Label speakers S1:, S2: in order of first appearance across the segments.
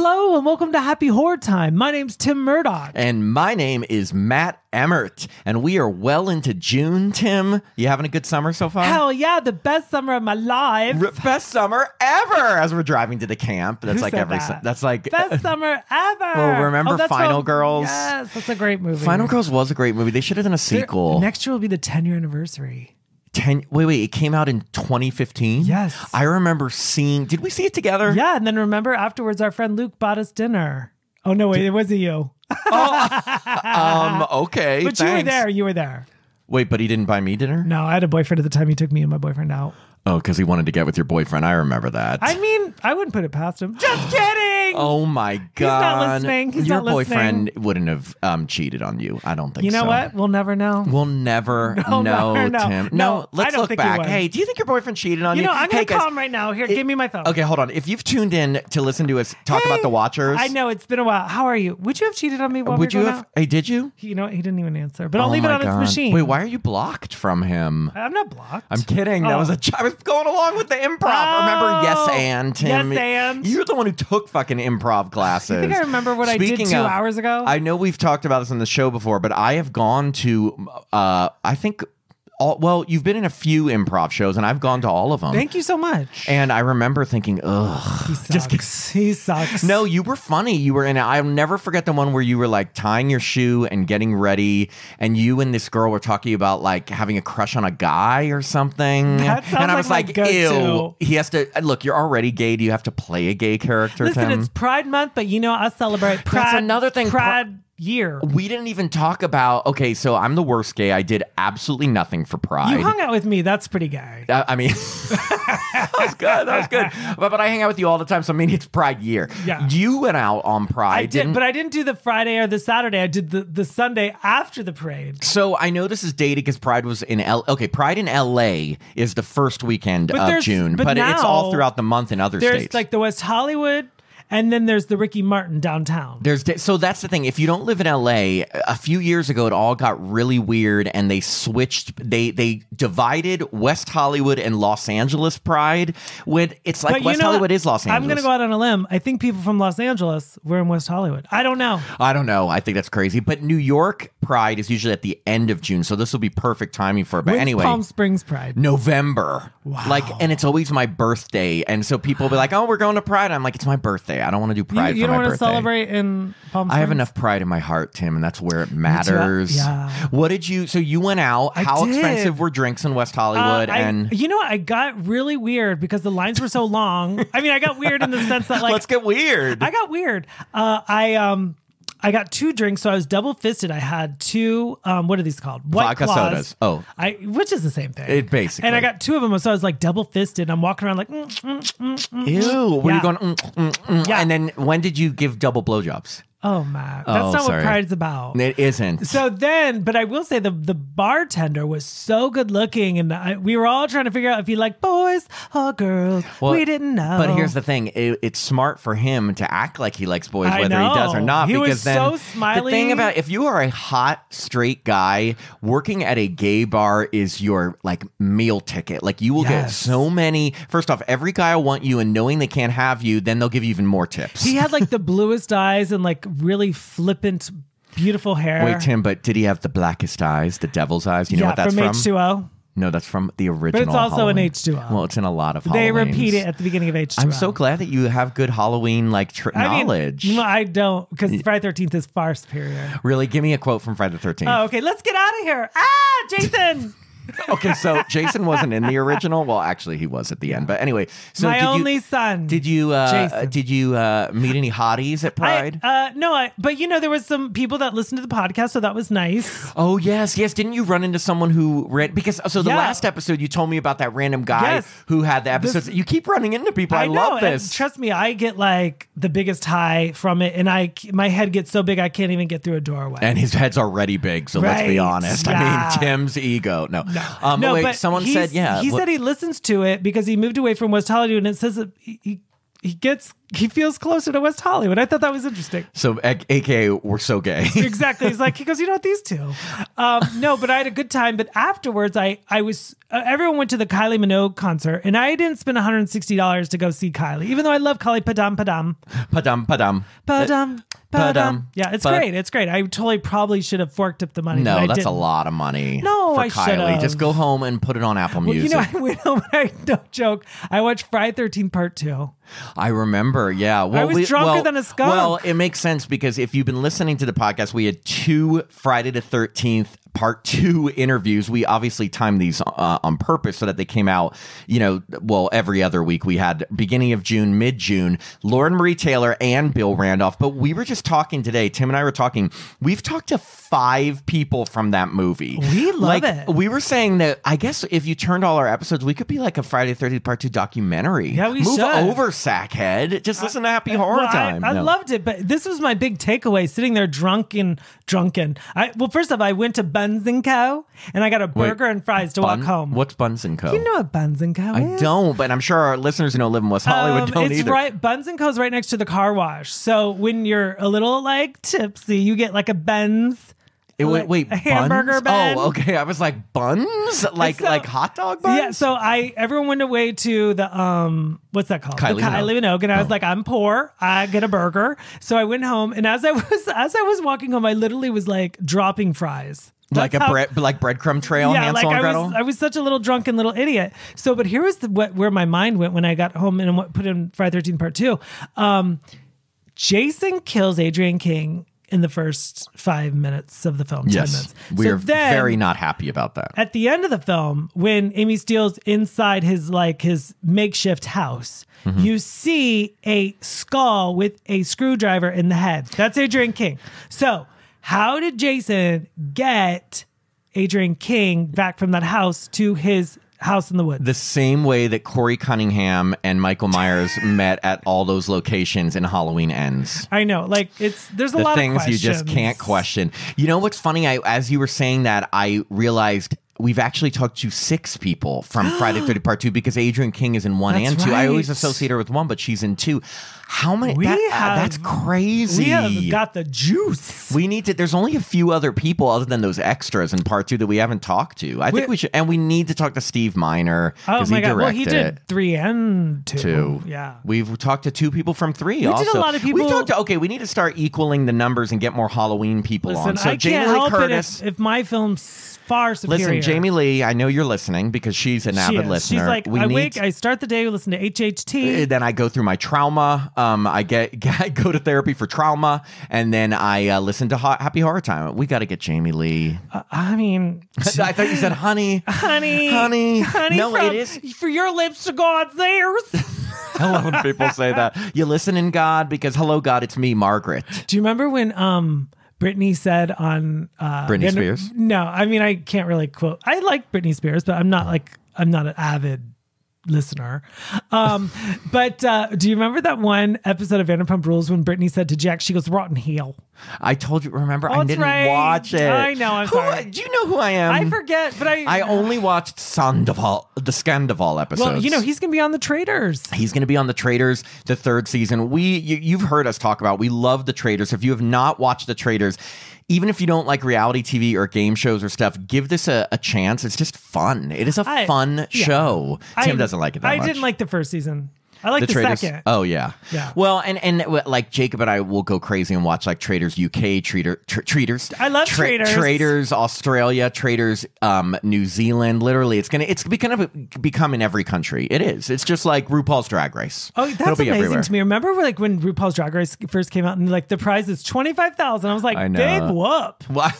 S1: Hello and welcome to Happy Horror Time. My name's Tim Murdoch.
S2: And my name is Matt Emmert. And we are well into June, Tim. You having a good summer so far?
S1: Hell yeah, the best summer of my life.
S2: Best summer ever as we're driving to the camp. That's
S1: Who
S2: like
S1: said
S2: every
S1: that?
S2: That's like
S1: Best summer ever.
S2: Well, remember
S1: that's
S2: Final Girls?
S1: Yes, that's a great movie.
S2: Final Girls was a great movie. They should have done a sequel.
S1: Next year will be the 10-year anniversary.
S2: Wait, it came out in 2015?
S1: Yes.
S2: I remember seeing, did we see it together?
S1: Yeah, and then remember afterwards our friend Luke bought us dinner. Oh no, wait, it wasn't you.
S2: Okay,
S1: But
S2: thanks.
S1: you were there.
S2: Wait, but he didn't buy me dinner?
S1: No, I had a boyfriend at the time. He took me and my boyfriend out.
S2: Oh, because he wanted to get with your boyfriend. I remember that.
S1: I mean, I wouldn't put it past him. Just kidding!
S2: Oh my God.
S1: He's not listening. He's
S2: your
S1: not listening.
S2: boyfriend wouldn't have cheated on you. I don't think so.
S1: You know what? We'll never know.
S2: We'll never know, Tim.
S1: No,
S2: let's
S1: I don't
S2: look
S1: think he
S2: back.
S1: would.
S2: Hey, do you think your boyfriend cheated on you?
S1: You know, I'm going
S2: Hey,
S1: to
S2: guys,
S1: call him right now. Here, give me my phone.
S2: Okay, hold on. If you've tuned in to listen to us talk about The Watchers.
S1: I know, it's been a while. How are you? Would you have cheated on me while
S2: Would
S1: we were
S2: you
S1: going
S2: have?
S1: out?
S2: Hey, did you?
S1: You know what? He didn't even answer. But I'll
S2: Oh
S1: leave it
S2: my
S1: on his
S2: God.
S1: machine.
S2: Wait, why are you blocked from him?
S1: I'm not blocked.
S2: I'm kidding. That
S1: Oh.
S2: was I was going along with the improv. Remember Yes and Tim?
S1: Yes, and.
S2: You're the one who took fucking improv classes.
S1: You think I remember what I did 2 hours ago?
S2: I know we've talked about this on the show before, but I have gone to I think you've been in a few improv shows and I've gone to all of them.
S1: Thank you so much.
S2: And I remember thinking, ugh.
S1: He sucks. He sucks.
S2: No, you were funny. You were in it. I'll never forget the one where you were like tying your shoe and getting ready, and you and this girl were talking about like having a crush on a guy or something.
S1: That sounds
S2: and I was
S1: like my
S2: like,
S1: go-to.
S2: ew. He has to look, you're already gay. Do you have to play a gay character,
S1: Listen,
S2: Tim?
S1: it's Pride Month, but you know, I celebrate Pride.
S2: That's another thing.
S1: Pride year.
S2: We didn't even talk about, okay, so I'm the worst gay. I did absolutely nothing for Pride.
S1: You hung out with me. That's pretty gay.
S2: I mean, that was good. That was good. But I hang out with you all the time, so I mean, it's Pride year.
S1: Yeah.
S2: You went out on Pride.
S1: I did, but I didn't do the Friday or the Saturday. I did the Sunday after the parade.
S2: So I know this is dated because Pride was in Okay, Pride in LA is the first weekend of June, but it's all throughout the month in other
S1: There's
S2: states.
S1: like the West Hollywood, and then there's the Ricky Martin downtown.
S2: So that's the thing. If you don't live in LA, a few years ago it all got really weird, and they switched. They divided West Hollywood and Los Angeles Pride. It's like West Hollywood is Los Angeles.
S1: I'm gonna go out on a limb. I think people from Los Angeles were in West Hollywood. I don't know.
S2: I don't know. I think that's crazy. But New York Pride is usually at the end of June, so this will be perfect timing for it. But
S1: When's
S2: anyway,
S1: Palm Springs Pride.
S2: November.
S1: Wow.
S2: And it's always my birthday. And so people will be like, oh, we're going to Pride. I'm like, it's my birthday. I don't want to do Pride
S1: You
S2: for
S1: don't
S2: my
S1: want to
S2: birthday.
S1: celebrate in Palm Springs?
S2: I have enough pride in my heart, Tim, and that's where it matters.
S1: Yeah.
S2: What did you, so you went out. How
S1: did.
S2: expensive were drinks in West Hollywood?
S1: You know what? I got really weird because the lines were so long. I mean, I got weird in the sense that like.
S2: Let's get weird.
S1: I got weird. I got 2 drinks, so I was double fisted. I had 2, what are these called? White
S2: Vodka
S1: Claws.
S2: sodas. Oh.
S1: Which is the same thing.
S2: It basically.
S1: And I got 2 of them, so I was like double fisted. I'm walking around like,
S2: Ew. Were you
S1: Yeah.
S2: going,
S1: Yeah.
S2: And then when did you give double blowjobs?
S1: oh, Matt. That's
S2: Oh,
S1: not
S2: sorry.
S1: what Pride's about.
S2: It isn't.
S1: So then, but I will say the bartender was so good looking, and we were all trying to figure out if he liked boys or girls.
S2: Well,
S1: we didn't know.
S2: But here's the thing: it's smart for him to act like he likes boys,
S1: I
S2: whether he does or
S1: know.
S2: not.
S1: He
S2: because
S1: was
S2: then
S1: so smiley.
S2: The thing about if you are a hot straight guy, working at a gay bar is your like meal ticket. Like you will get
S1: Yes.
S2: so many. First off, every guy will want you, and knowing they can't have you, then they'll give you even more tips.
S1: He had like the bluest eyes and like really flippant, beautiful hair.
S2: Wait, Tim, but did he have the blackest eyes, the devil's eyes? You know what that's
S1: from
S2: from?
S1: H2O.
S2: No, that's from the original.
S1: But it's also in
S2: Halloween.
S1: H2O.
S2: Well, it's in a lot of.
S1: They
S2: Halloweens.
S1: repeat it at the beginning of H2O.
S2: I'm so glad that you have good Halloween like knowledge.
S1: I mean, I don't, because Friday 13th is far superior.
S2: Really, give me a quote from Friday the 13th.
S1: Oh, okay, let's get out of here. Ah, Jason.
S2: Okay, so Jason wasn't in the original. Well, actually, he was at the end. But anyway, so
S1: My only son.
S2: Did you
S1: Jason.
S2: meet any hotties at Pride?
S1: But you know, there was some people that listened to the podcast, so that was nice.
S2: Oh yes. Didn't you run into someone who read because the
S1: Yeah.
S2: last episode you told me about that random guy
S1: Yes.
S2: who had the episodes. You keep running into people. I
S1: know,
S2: love
S1: and
S2: this.
S1: trust me, I get like the biggest high from it, and my head gets so big I can't even get through a doorway.
S2: And his head's already big, so let's be
S1: Right,
S2: honest.
S1: yeah.
S2: I mean, Tim's ego. No.
S1: No,
S2: wait,
S1: but
S2: someone said, yeah.
S1: He said he listens to it because he moved away from West Hollywood, and it says that he he feels closer to West Hollywood. I thought that was interesting.
S2: So, AKA, we're so gay.
S1: Exactly. He goes, you know what, these two. No, but I had a good time. But afterwards, I was, everyone went to the Kylie Minogue concert, and I didn't spend $160 to go see Kylie, even though I love Kylie. Padam, padam.
S2: Padam, padam.
S1: Padam. Padam. Yeah, it's great. It's great. I totally probably should have forked up the money.
S2: No, that's a lot of money.
S1: No,
S2: for
S1: I
S2: Kylie.
S1: should've.
S2: Just go home and put it on Apple Music.
S1: You know, I went home and no joke. I watched Friday 13 Part 2.
S2: I remember, yeah. Well,
S1: I was drunker than a skunk.
S2: Well, it makes sense because if you've been listening to the podcast, we had 2 Friday the 13th Part 2 interviews. We obviously timed these on purpose so that they came out, every other week. We had beginning of June, mid-June, Lauren Marie Taylor and Bill Randolph. But we were just talking today, Tim and I were talking, we've talked to 5 people from that movie.
S1: We love it.
S2: We were saying that, I guess if you turned all our episodes, we could be like a Friday the 13th Part 2 documentary.
S1: Yeah, we
S2: Move
S1: should.
S2: over, Sackhead. Just listen to Happy Horror Time.
S1: I loved it, but this was my big takeaway, sitting there drunken. First off, I went to Buns & Co. and I got a burger and fries to walk home.
S2: What's Buns & Co?
S1: You know what Buns & Co is?
S2: I don't, but I'm sure our listeners who don't live in West Hollywood don't
S1: it's
S2: either.
S1: Right, Buns & Co is right next to the car wash. So when you're a little tipsy, you get like a Buns.
S2: Wait,
S1: a hamburger
S2: buns?
S1: bun.
S2: Oh, okay. I was like, buns? Like hot dog buns?
S1: Yeah, so everyone went away to the what's that called?
S2: Kylie
S1: Minogue, and I was like, I'm poor. I get a burger. So I went home, and as I was walking home, I literally was like dropping fries.
S2: Like breadcrumb trail,
S1: yeah,
S2: Hansel and Gretel?
S1: I was such a little drunken little idiot. So, but here was where my mind went when I got home and put in Friday 13 Part 2. Jason kills Adrienne King in the first 5 minutes of the film. 10 minutes.
S2: We are very not happy about that.
S1: At the end of the film, when Amy Steele's inside his makeshift house, you see a skull with a screwdriver in the head. That's Adrienne King. So how did Jason get Adrienne King back from that house to his house in the woods?
S2: The same way that Corey Cunningham and Michael Myers met at all those locations in Halloween Ends.
S1: I know, there's a lot of
S2: things
S1: questions.
S2: You just can't question. You know what's funny? As you were saying that, I realized we've actually talked to 6 people from Friday 30 Part 2 because Adrienne King is in 1 and 2.
S1: Right.
S2: I always associate her with 1, but she's in 2. How many? That's crazy.
S1: We have got the juice.
S2: We need to. There's only a few other people other than those extras in Part 2 that we haven't talked to. I think we should, and we need to talk to Steve Miner because he directed
S1: Well, he did 3 and 2. Yeah,
S2: we've talked to 2 people from 3.
S1: We
S2: also
S1: did a lot of people.
S2: We talked to. Okay, we need to start equaling the numbers and get more Halloween people on. So
S1: I
S2: Jamie
S1: can't
S2: Lee
S1: help
S2: Curtis.
S1: it if my film's far superior.
S2: Listen, Jamie Lee, I know you're listening because she's an avid listener.
S1: She's like, I start the day, listen to HHT.
S2: Then I go through my trauma. I go to therapy for trauma, and then I listen to Happy Horror Time. We got to get Jamie Lee.
S1: I mean,
S2: I thought you said honey. No, it is
S1: for your lips to God's ears.
S2: I love when people say that. You listen in God because hello God, it's me, Margaret.
S1: Do you remember when Britney said on
S2: Britney Spears?
S1: No, I mean I can't really quote. I like Britney Spears, but I'm not an avid listener. But do you remember that one episode of Vanderpump Rules when Britney said to Jack, she goes, "Rotten heel"?
S2: I told you. Remember, I didn't
S1: right.
S2: watch it.
S1: I know. I'm sorry.
S2: Do you know who I am?
S1: I forget, but
S2: I only watched the Scandival episodes.
S1: Well, he's going to be on The Traitors.
S2: He's going to be on The Traitors, the 3rd season. You've heard us talk about. We love The Traitors. If you have not watched The Traitors, even if you don't like reality TV or game shows or stuff, give this a chance. It's just fun. It is a fun show. Tim doesn't like it that much.
S1: I didn't like the first season. I like the
S2: Traitors.
S1: second.
S2: Oh, yeah.
S1: Yeah.
S2: Well, and like Jacob and I will go crazy and watch like Traitors UK, Traitors.
S1: I love Traitors.
S2: Traitors Australia, Traitors New Zealand. Literally, it's gonna become in every country. It is. It's just like RuPaul's Drag Race.
S1: Oh, that's amazing
S2: everywhere.
S1: to me. Remember when RuPaul's Drag Race first came out and the prize is $25,000. I was like, big whoop.
S2: What?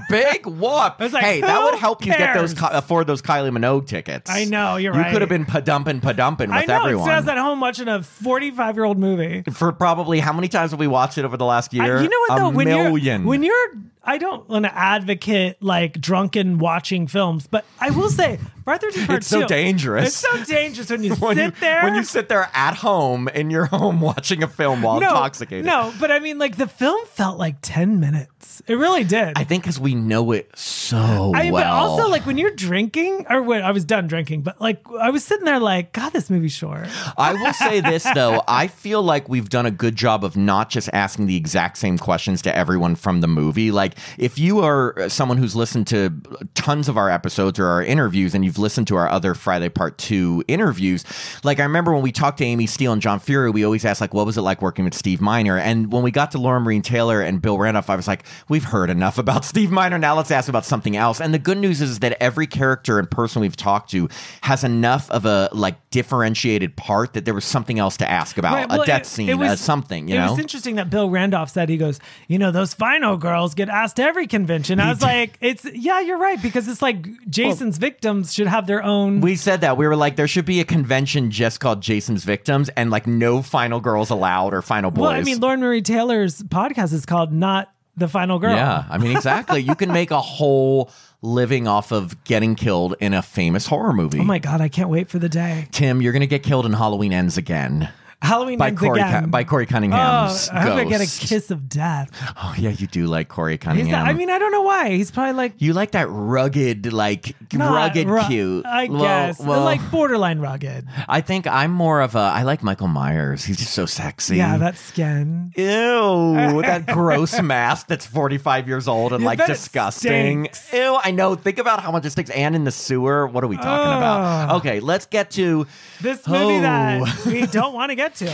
S2: Big whoop.
S1: I was like,
S2: hey, that would help you get
S1: cares?
S2: afford those Kylie Minogue tickets.
S1: I know, you're right.
S2: You could have been padumping with everyone.
S1: I know, it says at home watching a 45-year-old movie.
S2: For probably, how many times have we watched it over the last year?
S1: You know what, though?
S2: A million.
S1: When you're, I don't want to advocate drunken watching films, but I will say, Friday 13th Part
S2: It's so
S1: 2.
S2: dangerous.
S1: It's so dangerous when you
S2: when
S1: sit there.
S2: When you sit there at home in your home watching a film while intoxicated.
S1: No, but I mean, like, the film felt like 10 minutes. It really did.
S2: I think because we know it so well.
S1: But also, like, when you're drinking, or when I was done drinking, but like, I was sitting there like, God, this movie's short.
S2: I will say this, though. I feel like we've done a good job of not just asking the exact same questions to everyone from the movie. Like, if you are someone who's listened to tons of our episodes or our interviews, and you've listened to our other Friday Part 2 interviews, like, I remember when we talked to Amy Steele and John Fury, we always asked, like, what was it like working with Steve Miner? And when we got to Laura Marine Taylor and Bill Randolph, I was like, we've heard enough about Steve Miner. Now let's ask about something else. And the good news is that every character and person we've talked to has enough of a, like, differentiated part that there was something else to ask about. Right, well, a death scene, something, you know?
S1: It was interesting that Bill Randolph said, he goes, you know, those Final girls get asked to every convention. I was like, yeah, you're right, because it's like Jason's victims should have their own.
S2: We said that. We were like, there should be a convention just called Jason's Victims, and like no Final girls allowed or Final boys.
S1: Well, I mean, Lauren Marie Taylor's podcast is called Not the Final Girl.
S2: Yeah, I mean, exactly. You can make a whole living off of getting killed in a famous horror movie.
S1: Oh my God, I can't wait for the day.
S2: Tim, you're going to get killed in Halloween Ends again.
S1: Halloween Ends again.
S2: By Corey Cunningham's
S1: I'm going to get a kiss of death.
S2: Oh, yeah, you do like Corey Cunningham.
S1: I mean, I don't know why. He's probably like...
S2: You like that rugged, like, cute.
S1: I guess.
S2: Well,
S1: like borderline rugged.
S2: I think I'm more of I like Michael Myers. He's just so sexy.
S1: Yeah, that skin.
S2: Ew, that gross mask that's 45 years old and, like, disgusting. Ew, I know. Think about how much it stinks. And in the sewer. What are we talking about? Okay, let's get to...
S1: This movie that we don't want to get to.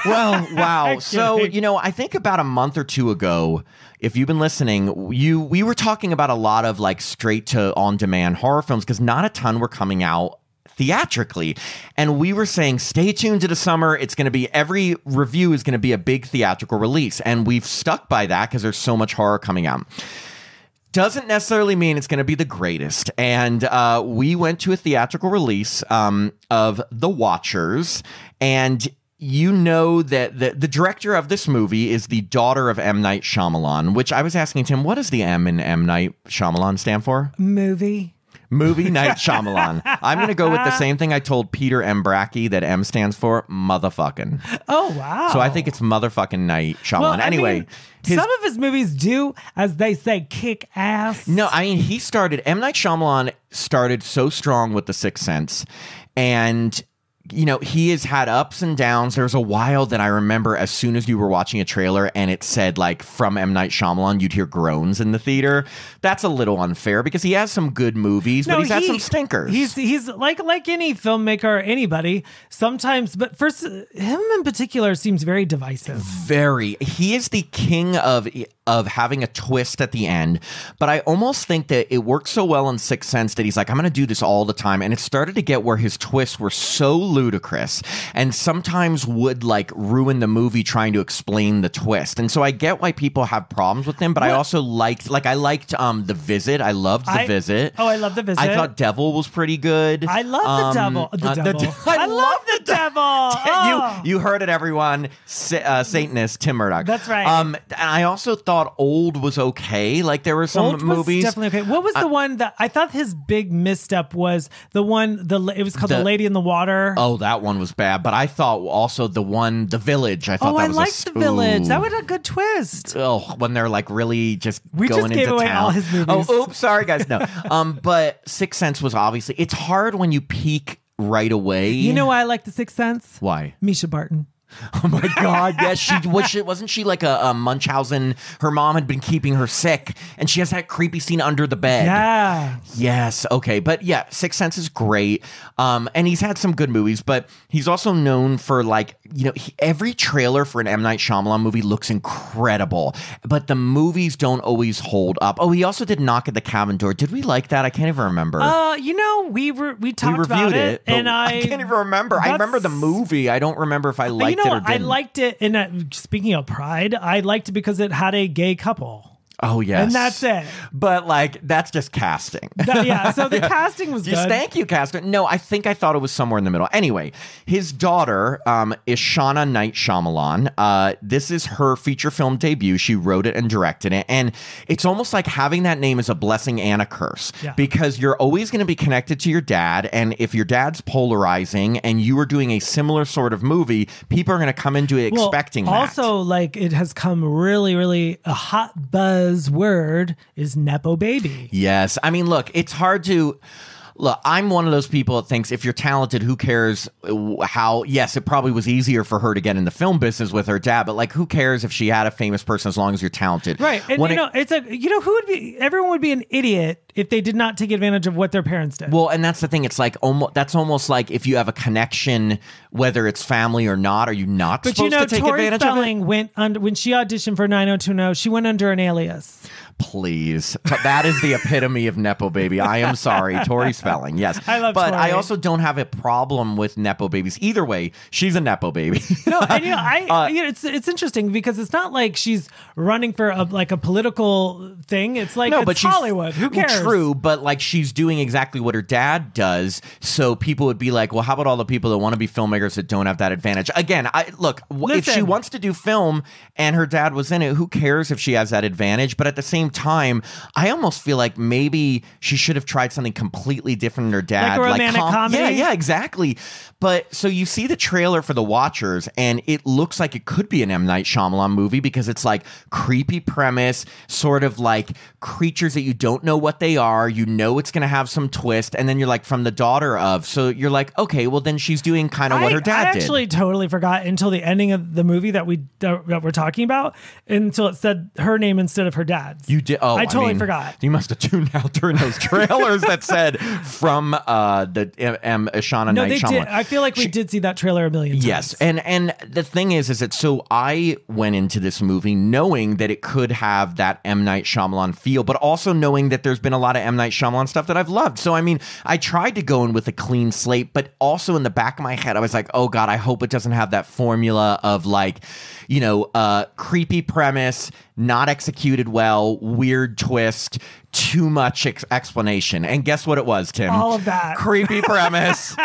S2: Well, wow. So, you know, I think about a month or two ago, if you've been listening, we were talking about a lot of like straight to on-demand horror films because not a ton were coming out theatrically. And we were saying, stay tuned to the summer. It's going to be, every review is going to be a big theatrical release. And we've stuck by that because there's so much horror coming out. Doesn't necessarily mean it's going to be the greatest. And we went to a theatrical release of The Watchers. And you know that the director of this movie is the daughter of M. Night Shyamalan, which I was asking Tim, what does the M in M. Night Shyamalan stand for?
S1: Movie
S2: Night Shyamalan. I'm going to go with the same thing I told Peter M. Brackey that M stands for, motherfucking.
S1: Oh, wow.
S2: So I think it's motherfucking Night Shyamalan. Well, anyway.
S1: Some of his movies do, as they say, kick ass.
S2: No, I mean, M. Night Shyamalan started so strong with The Sixth Sense. And... you know, he has had ups and downs. There was a while that I remember as soon as you were watching a trailer and it said, like, from M. Night Shyamalan, you'd hear groans in the theater. That's a little unfair because he has some good movies, but he's had some stinkers.
S1: He's like any filmmaker or anybody sometimes, but first, him in particular seems very divisive.
S2: He is the king of having a twist at the end, but I almost think that it works so well in Sixth Sense that he's like, I'm going to do this all the time. And it started to get where his twists were so ludicrous and sometimes would like ruin the movie trying to explain the twist. And so I get why people have problems with him, but I also liked The Visit. I loved The Visit.
S1: Oh, I love The Visit.
S2: I thought Devil was pretty good.
S1: I love The Devil. I love The Devil.
S2: You heard it, everyone. Satanist Tim Murdoch.
S1: That's right.
S2: And I also thought Old was okay. Like there were some
S1: Old
S2: movies
S1: was definitely okay. What was the one that I thought his big misstep was? It was called The Lady in the Water.
S2: Oh, that one was bad. But I thought also The Village. I thought that was
S1: liked The Village. That was a good twist.
S2: Oh, when they're like really just
S1: going
S2: into
S1: gave away
S2: town.
S1: All his movies.
S2: Oh, oops, sorry guys. No. But Sixth Sense was obviously, it's hard when you peak right away.
S1: You know why I like The Sixth Sense?
S2: Why?
S1: Misha Barton.
S2: Oh my God! Yes, wasn't she like a Munchausen? Her mom had been keeping her sick, and she has that creepy scene under the bed.
S1: Yeah.
S2: Yes. Okay. But yeah, Sixth Sense is great. And he's had some good movies, but he's also known for like, you know, every trailer for an M. Night Shyamalan movie looks incredible, but the movies don't always hold up. Oh, he also did Knock at the Cabin Door. Did we like that? I can't even remember.
S1: You know, we talked about it, and
S2: I can't even remember. I remember the movie. I don't remember if I liked it or didn't.
S1: I liked it. And speaking of Pride, I liked it because it had a gay couple.
S2: Oh, yes.
S1: And that's it.
S2: But, like, that's just casting.
S1: Yeah, so the casting was good.
S2: Thank you, caster. No, I thought it was somewhere in the middle. Anyway, his daughter, Ishana Shyamalan, this is her feature film debut. She wrote it and directed it. And it's almost like having that name is a blessing and a curse.
S1: Yeah.
S2: Because you're always going to be connected to your dad. And if your dad's polarizing and you are doing a similar sort of movie, people are going to come into it expecting that.
S1: Also, like, it has come really, really a hot buzz word is Nepo baby.
S2: Yes. I mean, look, it's hard to... Look, I'm one of those people that thinks if you're talented, who cares how... Yes, it probably was easier for her to get in the film business with her dad, but, like, who cares if she had a famous person as long as you're talented?
S1: Right. And, who would be... Everyone would be an idiot if they did not take advantage of what their parents did.
S2: Well, and that's the thing. It's like, that's almost like if you have a connection, whether it's family or not, are you not supposed to take
S1: Tori
S2: advantage
S1: Spelling
S2: of it?
S1: went under... When she auditioned for 90210, she went under an alias.
S2: Please. That is the epitome of Nepo baby. I am sorry. Tori Spelling. Yes.
S1: I love
S2: But
S1: Tori.
S2: I also don't have a problem with Nepo babies. Either way, she's a Nepo baby.
S1: No, and it's interesting because it's not like she's running for a political thing. It's like, it's Hollywood. Who cares?
S2: True, but like she's doing exactly what her dad does. So people would be like, well, how about all the people that want to be filmmakers that don't have that advantage? Again, if she wants to do film and her dad was in it, who cares if she has that advantage? But at the same time, I almost feel like maybe she should have tried something completely different than her dad.
S1: Like a romantic comedy?
S2: Yeah, exactly. But so you see the trailer for The Watchers, and it looks like it could be an M. Night Shyamalan movie because it's like creepy premise, sort of like creatures that you don't know what they are. You know it's going to have some twist, and then you're like, from the daughter of. So you're like, okay, well then she's doing kind of what her dad did.
S1: I actually totally forgot until the ending of the movie that we're talking about, until it said her name instead of her dad's.
S2: You did? Oh,
S1: I totally forgot.
S2: You must have tuned out during those trailers that said from the Ishana
S1: No,
S2: Night
S1: they
S2: Shyamalan.
S1: did. I feel like we did see that trailer a million times.
S2: Yes, and the thing is that so I went into this movie knowing that it could have that M. Night Shyamalan feel, but also knowing that there's been a lot of M. Night Shyamalan stuff that I've loved. So I mean, I tried to go in with a clean slate, but also in the back of my head, I was like, oh God, I hope it doesn't have that formula of like, creepy premise, not executed well, weird twist, too much explanation. And guess what it was, Tim?
S1: All of that.
S2: Creepy premise.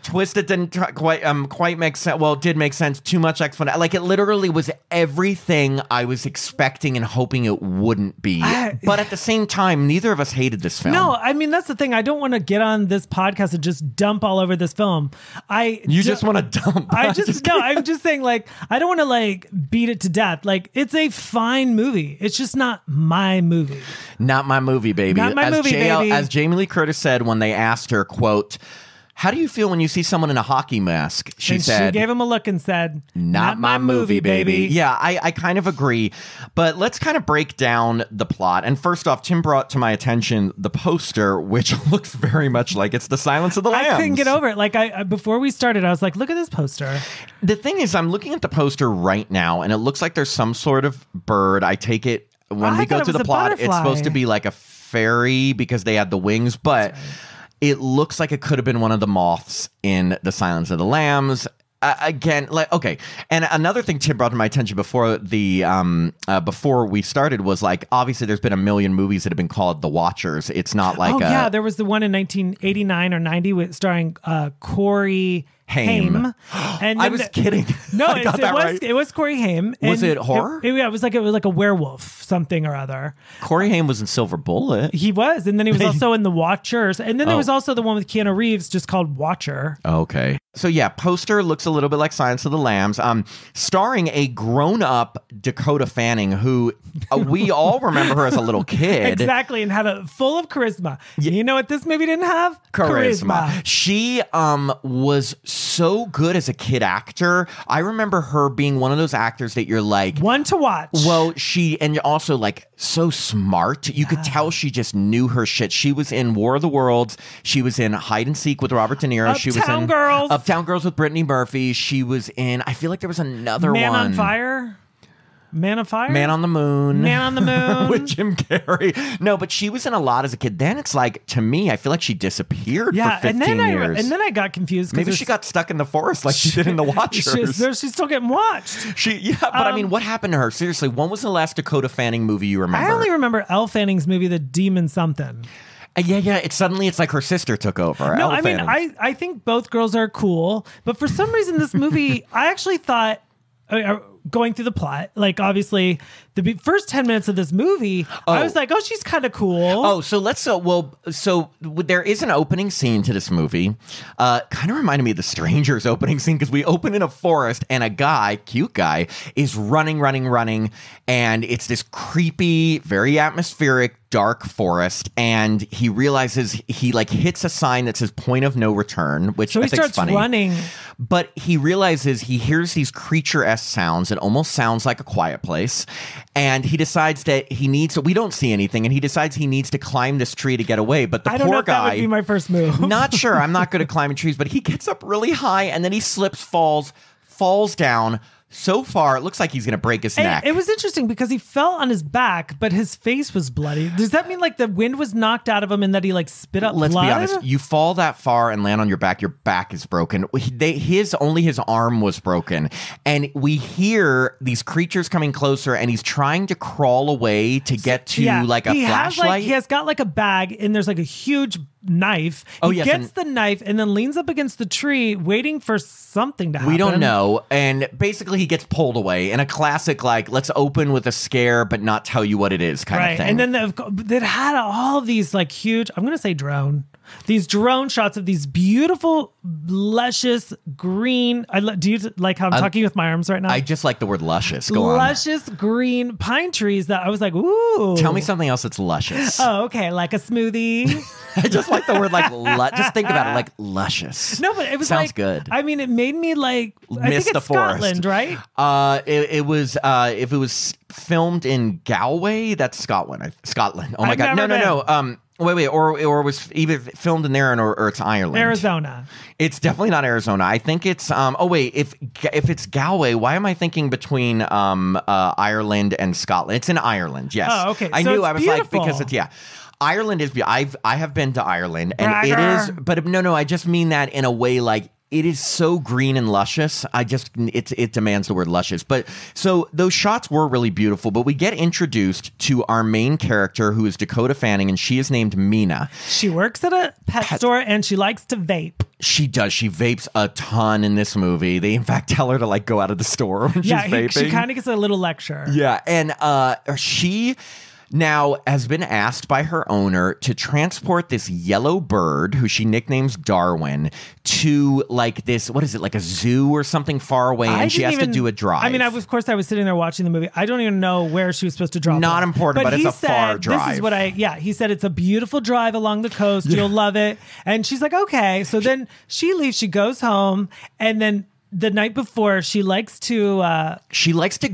S2: Twist that didn't quite make sense. Well, it did make sense. Too much explanation. Like it literally was everything I was expecting and hoping it wouldn't be. But at the same time, neither of us hated this film.
S1: No, I mean that's the thing. I don't want to get on this podcast and just dump all over this film.
S2: You just want to dump.
S1: I'm just saying, like, I don't want to like beat it to death. Like, it's a fine movie. It's just not my movie.
S2: Not my movie, baby.
S1: Not my movie, baby.
S2: As Jamie Lee Curtis said when they asked her, quote, how do you feel when you see someone in a hockey mask? She said,
S1: she gave him a look and said,
S2: not my movie, baby. Yeah, I kind of agree. But let's kind of break down the plot. And first off, Tim brought to my attention the poster, which looks very much like it's The Silence of the Lambs.
S1: I couldn't get over it. Like, before we started, I was like, look at this poster.
S2: The thing is, I'm looking at the poster right now, and it looks like there's some sort of bird. I take it, when we go to the plot, it's supposed to be like a fairy because they had the wings, but it looks like it could have been one of the moths in The Silence of the Lambs. Again, like, okay. And another thing Tim brought to my attention before we started was like, obviously there's been a million movies that have been called The Watchers. It's not like
S1: there was the one in 1989 or 90 starring Corey Haim.
S2: And I was kidding.
S1: No, it was Corey Haim.
S2: Was it horror?
S1: It was like a werewolf, something or other.
S2: Corey Haim was in Silver Bullet.
S1: He was, and then he was also in The Watchers, and then there was also the one with Keanu Reeves, just called Watcher.
S2: Okay. So yeah, poster looks a little bit like Silence of the Lambs, starring a grown-up Dakota Fanning, who we all remember her as a little kid.
S1: Exactly, and had a full of charisma. Yeah. You know what this movie didn't have? Charisma.
S2: She was so good as a kid actor. I remember her being one of those actors that you're like,
S1: one to watch.
S2: Well, and also like so smart. You could tell she just knew her shit. She was in War of the Worlds. She was in Hide and Seek with Robert De Niro. She was in
S1: Girls.
S2: Uptown Girls with Brittany Murphy. She was in, I feel like there was another
S1: Man
S2: one.
S1: on Fire. Man of Fire?
S2: Man on the Moon.
S1: Man on the Moon.
S2: With Jim Carrey. No, but she was in a lot as a kid. Then it's like, to me, I feel like she disappeared for 15 years.
S1: And then I got confused.
S2: Maybe she got stuck in the forest like she did in The Watchers.
S1: She's still getting watched.
S2: But I mean, what happened to her? Seriously, when was the last Dakota Fanning movie you remember?
S1: I only remember Elle Fanning's movie, The Demon Something.
S2: Yeah. It's like her sister took over.
S1: No, I mean, I think both girls are cool, but for some reason, this movie, I actually thought, going through the plot, like obviously the first 10 minutes of this movie, I was like, oh, she's kind of cool.
S2: Oh, so there is an opening scene to this movie. Kind of reminded me of The Strangers opening scene, because we open in a forest and a guy, cute guy, is running. And it's this creepy, very atmospheric, dark forest. And he realizes he like hits a sign that says point of no return, which I think is funny.
S1: So he starts running.
S2: But he realizes he hears these creature-esque sounds. It almost sounds like A Quiet Place. And he decides that we don't see anything, and he decides he needs to climb this tree to get away. But the poor guy... I don't know if that would
S1: be my first move.
S2: Not sure. I'm not good at climbing trees, but he gets up really high, and then he slips, falls down so far, it looks like he's going to break his neck.
S1: It was interesting because he fell on his back, but his face was bloody. Does that mean like the wind was knocked out of him and that he like spit up blood?
S2: Let's be honest. You fall that far and land on your back is broken. Only his arm was broken. And we hear these creatures coming closer, and he's trying to crawl away to get to like a flashlight.
S1: He has got like a bag, and there's like a huge knife. He gets the knife and then leans up against the tree waiting for something to happen.
S2: We don't know. And basically he gets pulled away in a classic, like, let's open with a scare but not tell you what it is kind of thing. And then
S1: it had all of these like huge, I'm going to say these drone shots of these beautiful, luscious green. Do you like how I'm talking with my arms right now?
S2: I just like the word luscious. Go on.
S1: Luscious green pine trees that I was like, ooh.
S2: Tell me something else that's luscious.
S1: Oh, okay. Like a smoothie.
S2: I just like the word like, just think about it, like luscious.
S1: No, but it was
S2: sounds
S1: like,
S2: good.
S1: I mean, it made me like, I think it's Scotland, right?
S2: It was, if it was filmed in Galway, that's Scotland. Oh my God. No. Wait, or was either filmed in there or it's Ireland.
S1: Arizona.
S2: It's definitely not Arizona. I think it's if it's Galway, why am I thinking between Ireland and Scotland? It's in Ireland, yes.
S1: Oh, okay.
S2: I knew. I was beautiful. Like, because it's Ireland is I have been to Ireland, and
S1: Bragger.
S2: It is, but no, I just mean that in a way like it is so green and luscious. It demands the word luscious. But so those shots were really beautiful, but we get introduced to our main character, who is Dakota Fanning, and she is named Mina.
S1: She works at a pet store, and she likes to vape.
S2: She does. She vapes a ton in this movie. They in fact tell her to like go out of the store when she's vaping.
S1: She kind of gets a little lecture.
S2: Yeah. And she now has been asked by her owner to transport this yellow bird, who she nicknames Darwin, to like this, what is it, like a zoo or something far away, and she has to do a drive.
S1: I mean, of course, I was sitting there watching the movie. I don't even know where she was supposed to drive.
S2: Not important, but it's a far drive.
S1: This is what he said, it's a beautiful drive along the coast. You'll love it. And she's like, okay. So then she leaves, she goes home, and then the night before, she likes to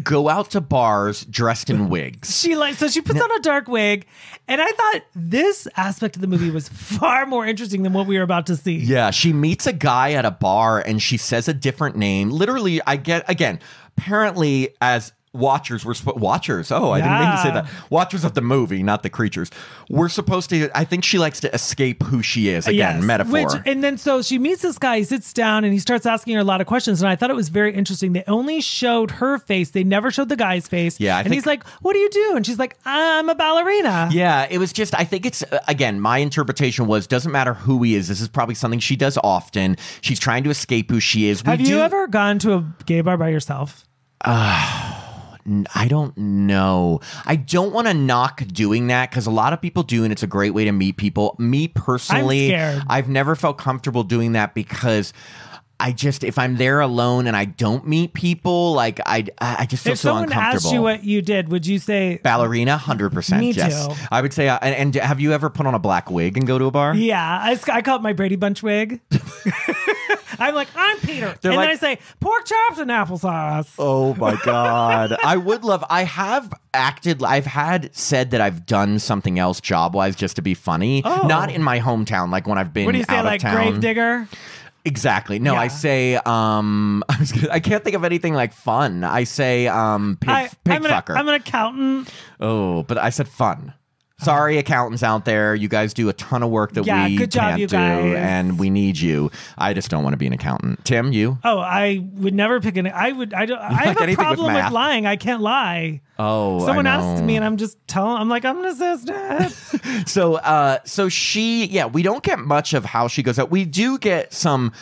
S2: go out to bars dressed in wigs.
S1: So she puts on a dark wig, and I thought this aspect of the movie was far more interesting than what we were about to see.
S2: Yeah, she meets a guy at a bar, and she says a different name. Literally, apparently as watchers, watchers. Oh, I didn't mean to say that. Watchers of the movie, not the creatures. We're supposed to. I think she likes to escape who she is. Again, metaphor.
S1: And then so she meets this guy. He sits down and he starts asking her a lot of questions. And I thought it was very interesting. They only showed her face. They never showed the guy's face.
S2: Yeah,
S1: and he's like, "What do you do?" And she's like, "I'm a ballerina."
S2: Yeah, it was just. I think it's again. My interpretation was doesn't matter who he is. This is probably something she does often. She's trying to escape who she is.
S1: Have you ever gone to a gay bar by yourself?
S2: I don't know. I don't want to knock doing that because a lot of people do, and it's a great way to meet people. Me personally,
S1: I'm scared.
S2: I've never felt comfortable doing that because if I'm there alone and I don't meet people, like I just feel so uncomfortable.
S1: If someone asked you what you did, would you say
S2: ballerina? 100%.
S1: Me
S2: yes.
S1: too.
S2: I would say. And have you ever put on a black wig and go to a bar?
S1: Yeah, I call it my Brady Bunch wig. I'm like, I'm Peter. Then I say, pork chops and applesauce.
S2: Oh my God. I've had said that I've done something else job-wise just to be funny.
S1: Oh.
S2: Not in my hometown, like when I've been out of town.
S1: What do you say, like Gravedigger?
S2: Exactly. No,
S1: Yeah.
S2: I say I can't think of anything like fun. I say pig fucker.
S1: I'm an accountant.
S2: Oh, but I said fun. Sorry, accountants out there. You guys do a ton of work that we
S1: good job,
S2: can't
S1: you
S2: do,
S1: guys.
S2: and we need you. I just don't want to be an accountant. Tim, you?
S1: Oh, I would never pick an. I have a problem with lying. I can't lie.
S2: Oh,
S1: someone
S2: I know.
S1: asked me, and I'm just telling. I'm like, I'm an assistant.
S2: So we don't get much of how she goes out. We do get some.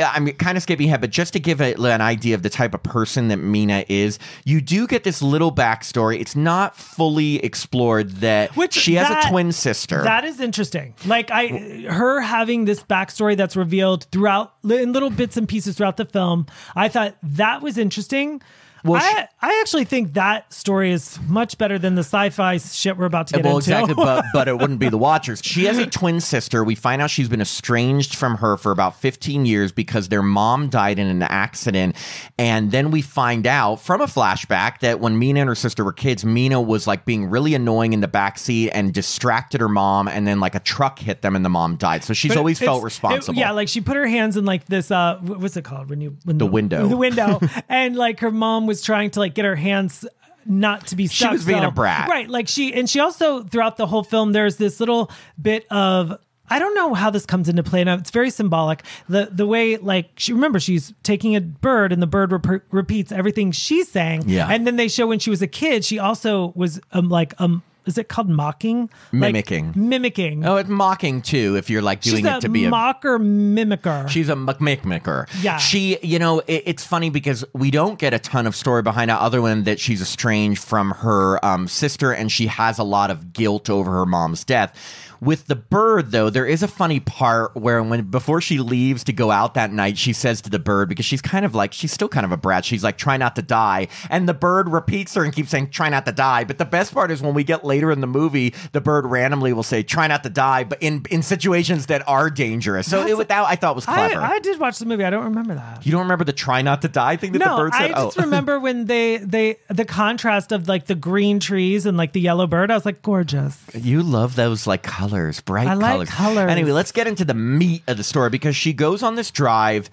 S2: I mean, kind of skipping ahead, but just to give an idea of the type of person that Mina is, you do get this little backstory. It's not fully explored that she has a twin sister.
S1: That is interesting. Like her having this backstory that's revealed throughout in little bits and pieces throughout the film. I thought that was interesting. Well, I actually think that story is much better than the sci-fi shit we're about to get into.
S2: Exactly, but it wouldn't be The Watchers. She has a twin sister. We find out she's been estranged from her for about 15 years because their mom died in an accident. And then we find out from a flashback that when Mina and her sister were kids, Mina was like being really annoying in the backseat and distracted her mom. And then like a truck hit them and the mom died. So she's always felt responsible.
S1: Like she put her hands in like this, what's it called?
S2: The window.
S1: The window. And like her mom was trying to like get her hands not to be stuck.
S2: She was being a brat.
S1: Right. Like she also throughout the whole film, there's this little bit of, I don't know how this comes into play now. It's very symbolic. The way like she's taking a bird and the bird repeats everything she's saying.
S2: Yeah.
S1: And then they show when she was a kid, she also was is it called mocking?
S2: Mimicking.
S1: Mimicking.
S2: Oh, it's mocking too if you're like doing it to be
S1: a mocker mimicker.
S2: She's a mimicker.
S1: Yeah.
S2: She, it's funny because we don't get a ton of story behind it other than that she's estranged from her sister and she has a lot of guilt over her mom's death. With the bird, though, there is a funny part where before she leaves to go out that night, she says to the bird, because she's still kind of a brat. She's like, try not to die. And the bird repeats her and keeps saying, try not to die. But the best part is when we get later in the movie, the bird randomly will say, try not to die, but in situations that are dangerous. So that I thought was clever.
S1: I did watch the movie. I don't remember that.
S2: You don't remember the try not to die thing that the bird said?
S1: I just remember when the contrast of like the green trees and like the yellow bird. I was like, gorgeous.
S2: You love those like colors, bright
S1: colors.
S2: I like colors. Anyway, let's get into the meat of the story because she goes on this drive.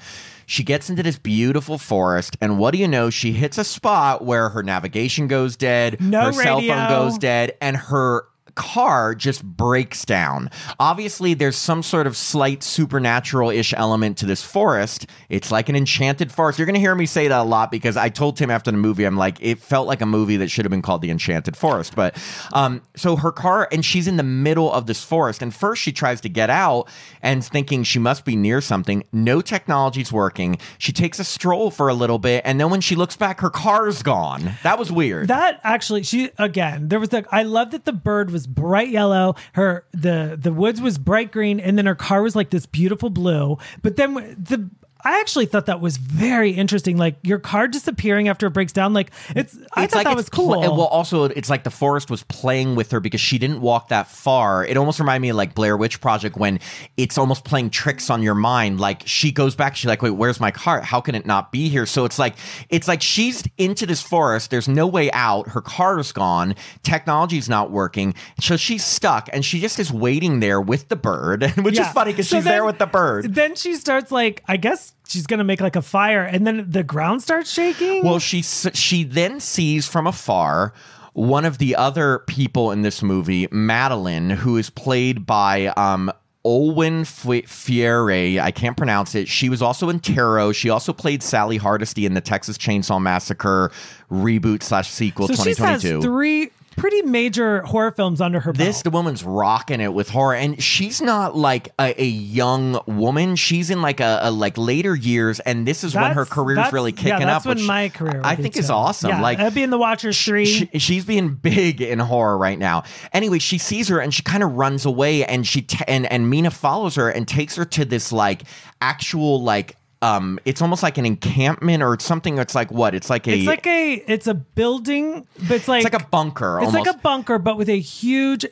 S2: She gets into this beautiful forest, and what do you know? She hits a spot where her navigation goes dead, her cell phone goes dead, and her car just breaks down. Obviously, there's some sort of slight supernatural-ish element to this forest. It's like an enchanted forest. You're going to hear me say that a lot because I told Tim after the movie, I'm like, it felt like a movie that should have been called The Enchanted Forest. But so her car, and she's in the middle of this forest, and first she tries to get out and thinking she must be near something. No technology's working. She takes a stroll for a little bit, and then when she looks back, her car's gone. That was weird.
S1: That actually, I love that the bird was bright yellow, the woods was bright green, and then her car was like this beautiful blue. But then I actually thought that was very interesting. Like your car disappearing after it breaks down. I thought that was cool.
S2: Well, also, it's like the forest was playing with her because she didn't walk that far. It almost reminded me of like Blair Witch Project when it's almost playing tricks on your mind. Like she goes back, she's like, wait, where's my car? How can it not be here? So it's like she's into this forest. There's no way out. Her car is gone. Technology's not working. So she's stuck and she just is waiting there with the bird, which is funny because she's there with the bird.
S1: Then she starts I guess she's going to make like a fire, and then the ground starts shaking.
S2: Well, she then sees from afar one of the other people in this movie, Madeline, who is played by Olwen Fierre. I can't pronounce it. She was also in Tarot. She also played Sally Hardesty in the Texas Chainsaw Massacre reboot/sequel 2022.
S1: She has 3 pretty major horror films under her belt.
S2: The woman's rocking it with horror, and she's not like a young woman. She's in like a later years, and this is when her career's really kicking up.
S1: That's when my career
S2: I think is awesome.
S1: Yeah,
S2: like
S1: that'd be in The Watchers 3.
S2: She's being big in horror right now. Anyway, she sees her and she kind of runs away, and and Mina follows her and takes her to this like actual like. It's almost like an encampment or something. It's like what? It's a building, but it's like a bunker.
S1: It's like a bunker, but with a huge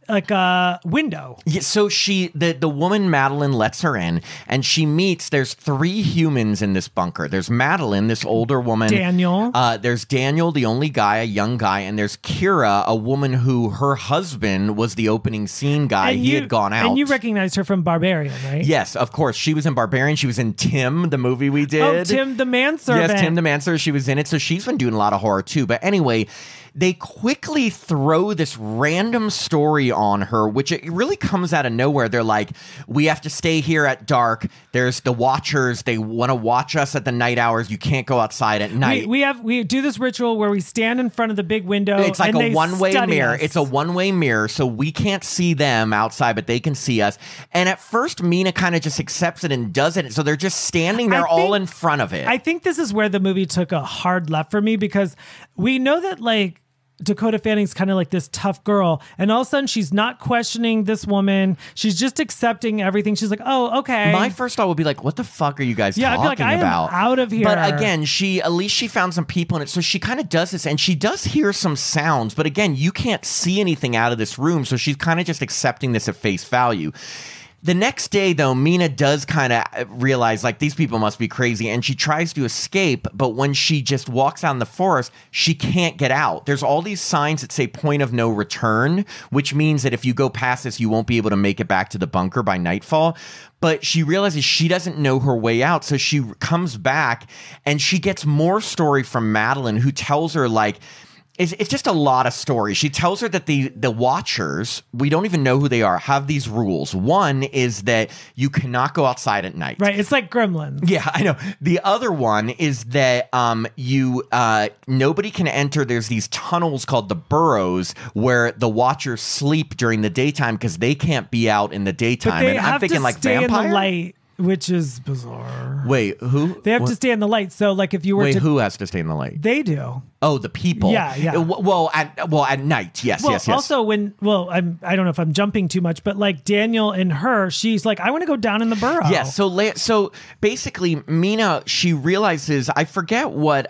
S1: like a window.
S2: Yeah, so the woman Madeline lets her in, and she meets. There's 3 humans in this bunker. There's Madeline, this older woman.
S1: Daniel.
S2: There's Daniel, the only guy, a young guy, and there's Kira, a woman who her husband was the opening scene guy.
S1: And
S2: he had gone out.
S1: And you recognized her from Barbarian, right?
S2: Yes, of course. She was in Barbarian. She was in Tim, the movie we did.
S1: Oh, Tim the Manservant.
S2: Yes, Tim the Manservant. She was in it. So she's been doing a lot of horror too. But anyway, they quickly throw this random story on her, which it really comes out of nowhere. They're like, we have to stay here at dark. There's the Watchers. They want to watch us at the night hours. You can't go outside at night.
S1: We do this ritual where we stand in front of the big window.
S2: It's like
S1: and
S2: a one-way mirror.
S1: Us.
S2: It's a one-way mirror, so we can't see them outside, but they can see us. And at first, Mina kind of just accepts it and does it. So they're just standing there all in front of it.
S1: I think this is where the movie took a hard left for me, because we know that like Dakota Fanning's kind of like this tough girl, and all of a sudden she's not questioning this woman. She's just accepting everything. She's like, oh, okay.
S2: My first thought would be like, what the fuck are you guys talking
S1: I'd be like, I
S2: about?
S1: am out of here.
S2: But again, at least she found some people in it. So she kind of does this, and she does hear some sounds. But again, you can't see anything out of this room. So she's kind of just accepting this at face value. The next day, though, Mina does kind of realize, like, these people must be crazy, and she tries to escape, but when she just walks out in the forest, she can't get out. There's all these signs that say point of no return, which means that if you go past this, you won't be able to make it back to the bunker by nightfall. But she realizes she doesn't know her way out, so she comes back, and she gets more story from Madeline, who tells her, like, it's just a lot of stories. She tells her that the Watchers, we don't even know who they are, have these rules. One is that you cannot go outside at night.
S1: Right. It's like Gremlins.
S2: Yeah, I know. The other one is that nobody can enter. There's these tunnels called the burrows where the Watchers sleep during the daytime because they can't be out in the daytime.
S1: But they
S2: and
S1: have
S2: I'm thinking
S1: to
S2: like
S1: stay
S2: vampire.
S1: in the light, which is bizarre.
S2: Wait, who?
S1: They have to stay in the light. So, like, if you were
S2: who has to stay in the light?
S1: They do.
S2: Oh, the people.
S1: Yeah.
S2: Well, at night. Yes.
S1: Also, I don't know if I'm jumping too much, but like Daniel and her, she's like, I want to go down in the burrow.
S2: Yeah. So basically, Mina, she realizes, I forget what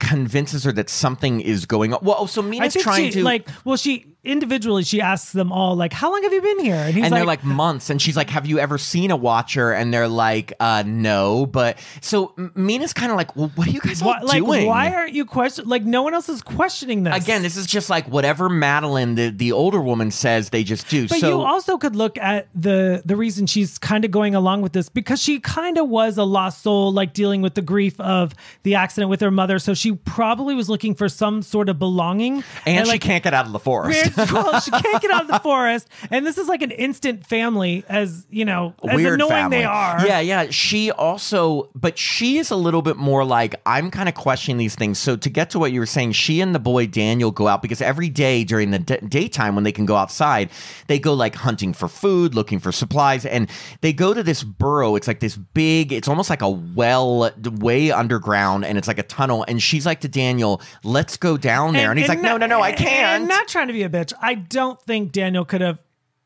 S2: convinces her that something is going on. Well, so Mina's trying to
S1: she individually, she asks them all, like, how long have you been here? And
S2: they're like months. And she's like, have you ever seen a Watcher? And they're like, no. But so Mina's kind of like, well, what are you guys all doing?
S1: Why aren't you questioning? Like, no one else is questioning this.
S2: Again, this is just like whatever Madeline, the older woman, says, they just do.
S1: But you also could look at the reason she's kind of going along with this, because she kind of was a lost soul, like dealing with the grief of the accident with her mother. So she probably was looking for some sort of belonging.
S2: And she can't get out of the forest.
S1: Well, she can't get out of the forest. And this is like an instant family, as, you know, as
S2: weird
S1: annoying
S2: family.
S1: they are.
S2: Yeah. She is a little bit more like, I'm kind of questioning these things. So to get to what you were saying, she and the boy Daniel go out because every day during the daytime when they can go outside, they go like hunting for food, looking for supplies, and they go to this burrow. It's like this big, it's almost like a well way underground, and it's like a tunnel. And she's like to Daniel, let's go down there. And he's like, no, I can't.
S1: And not trying to be a bitch. I don't think Daniel could have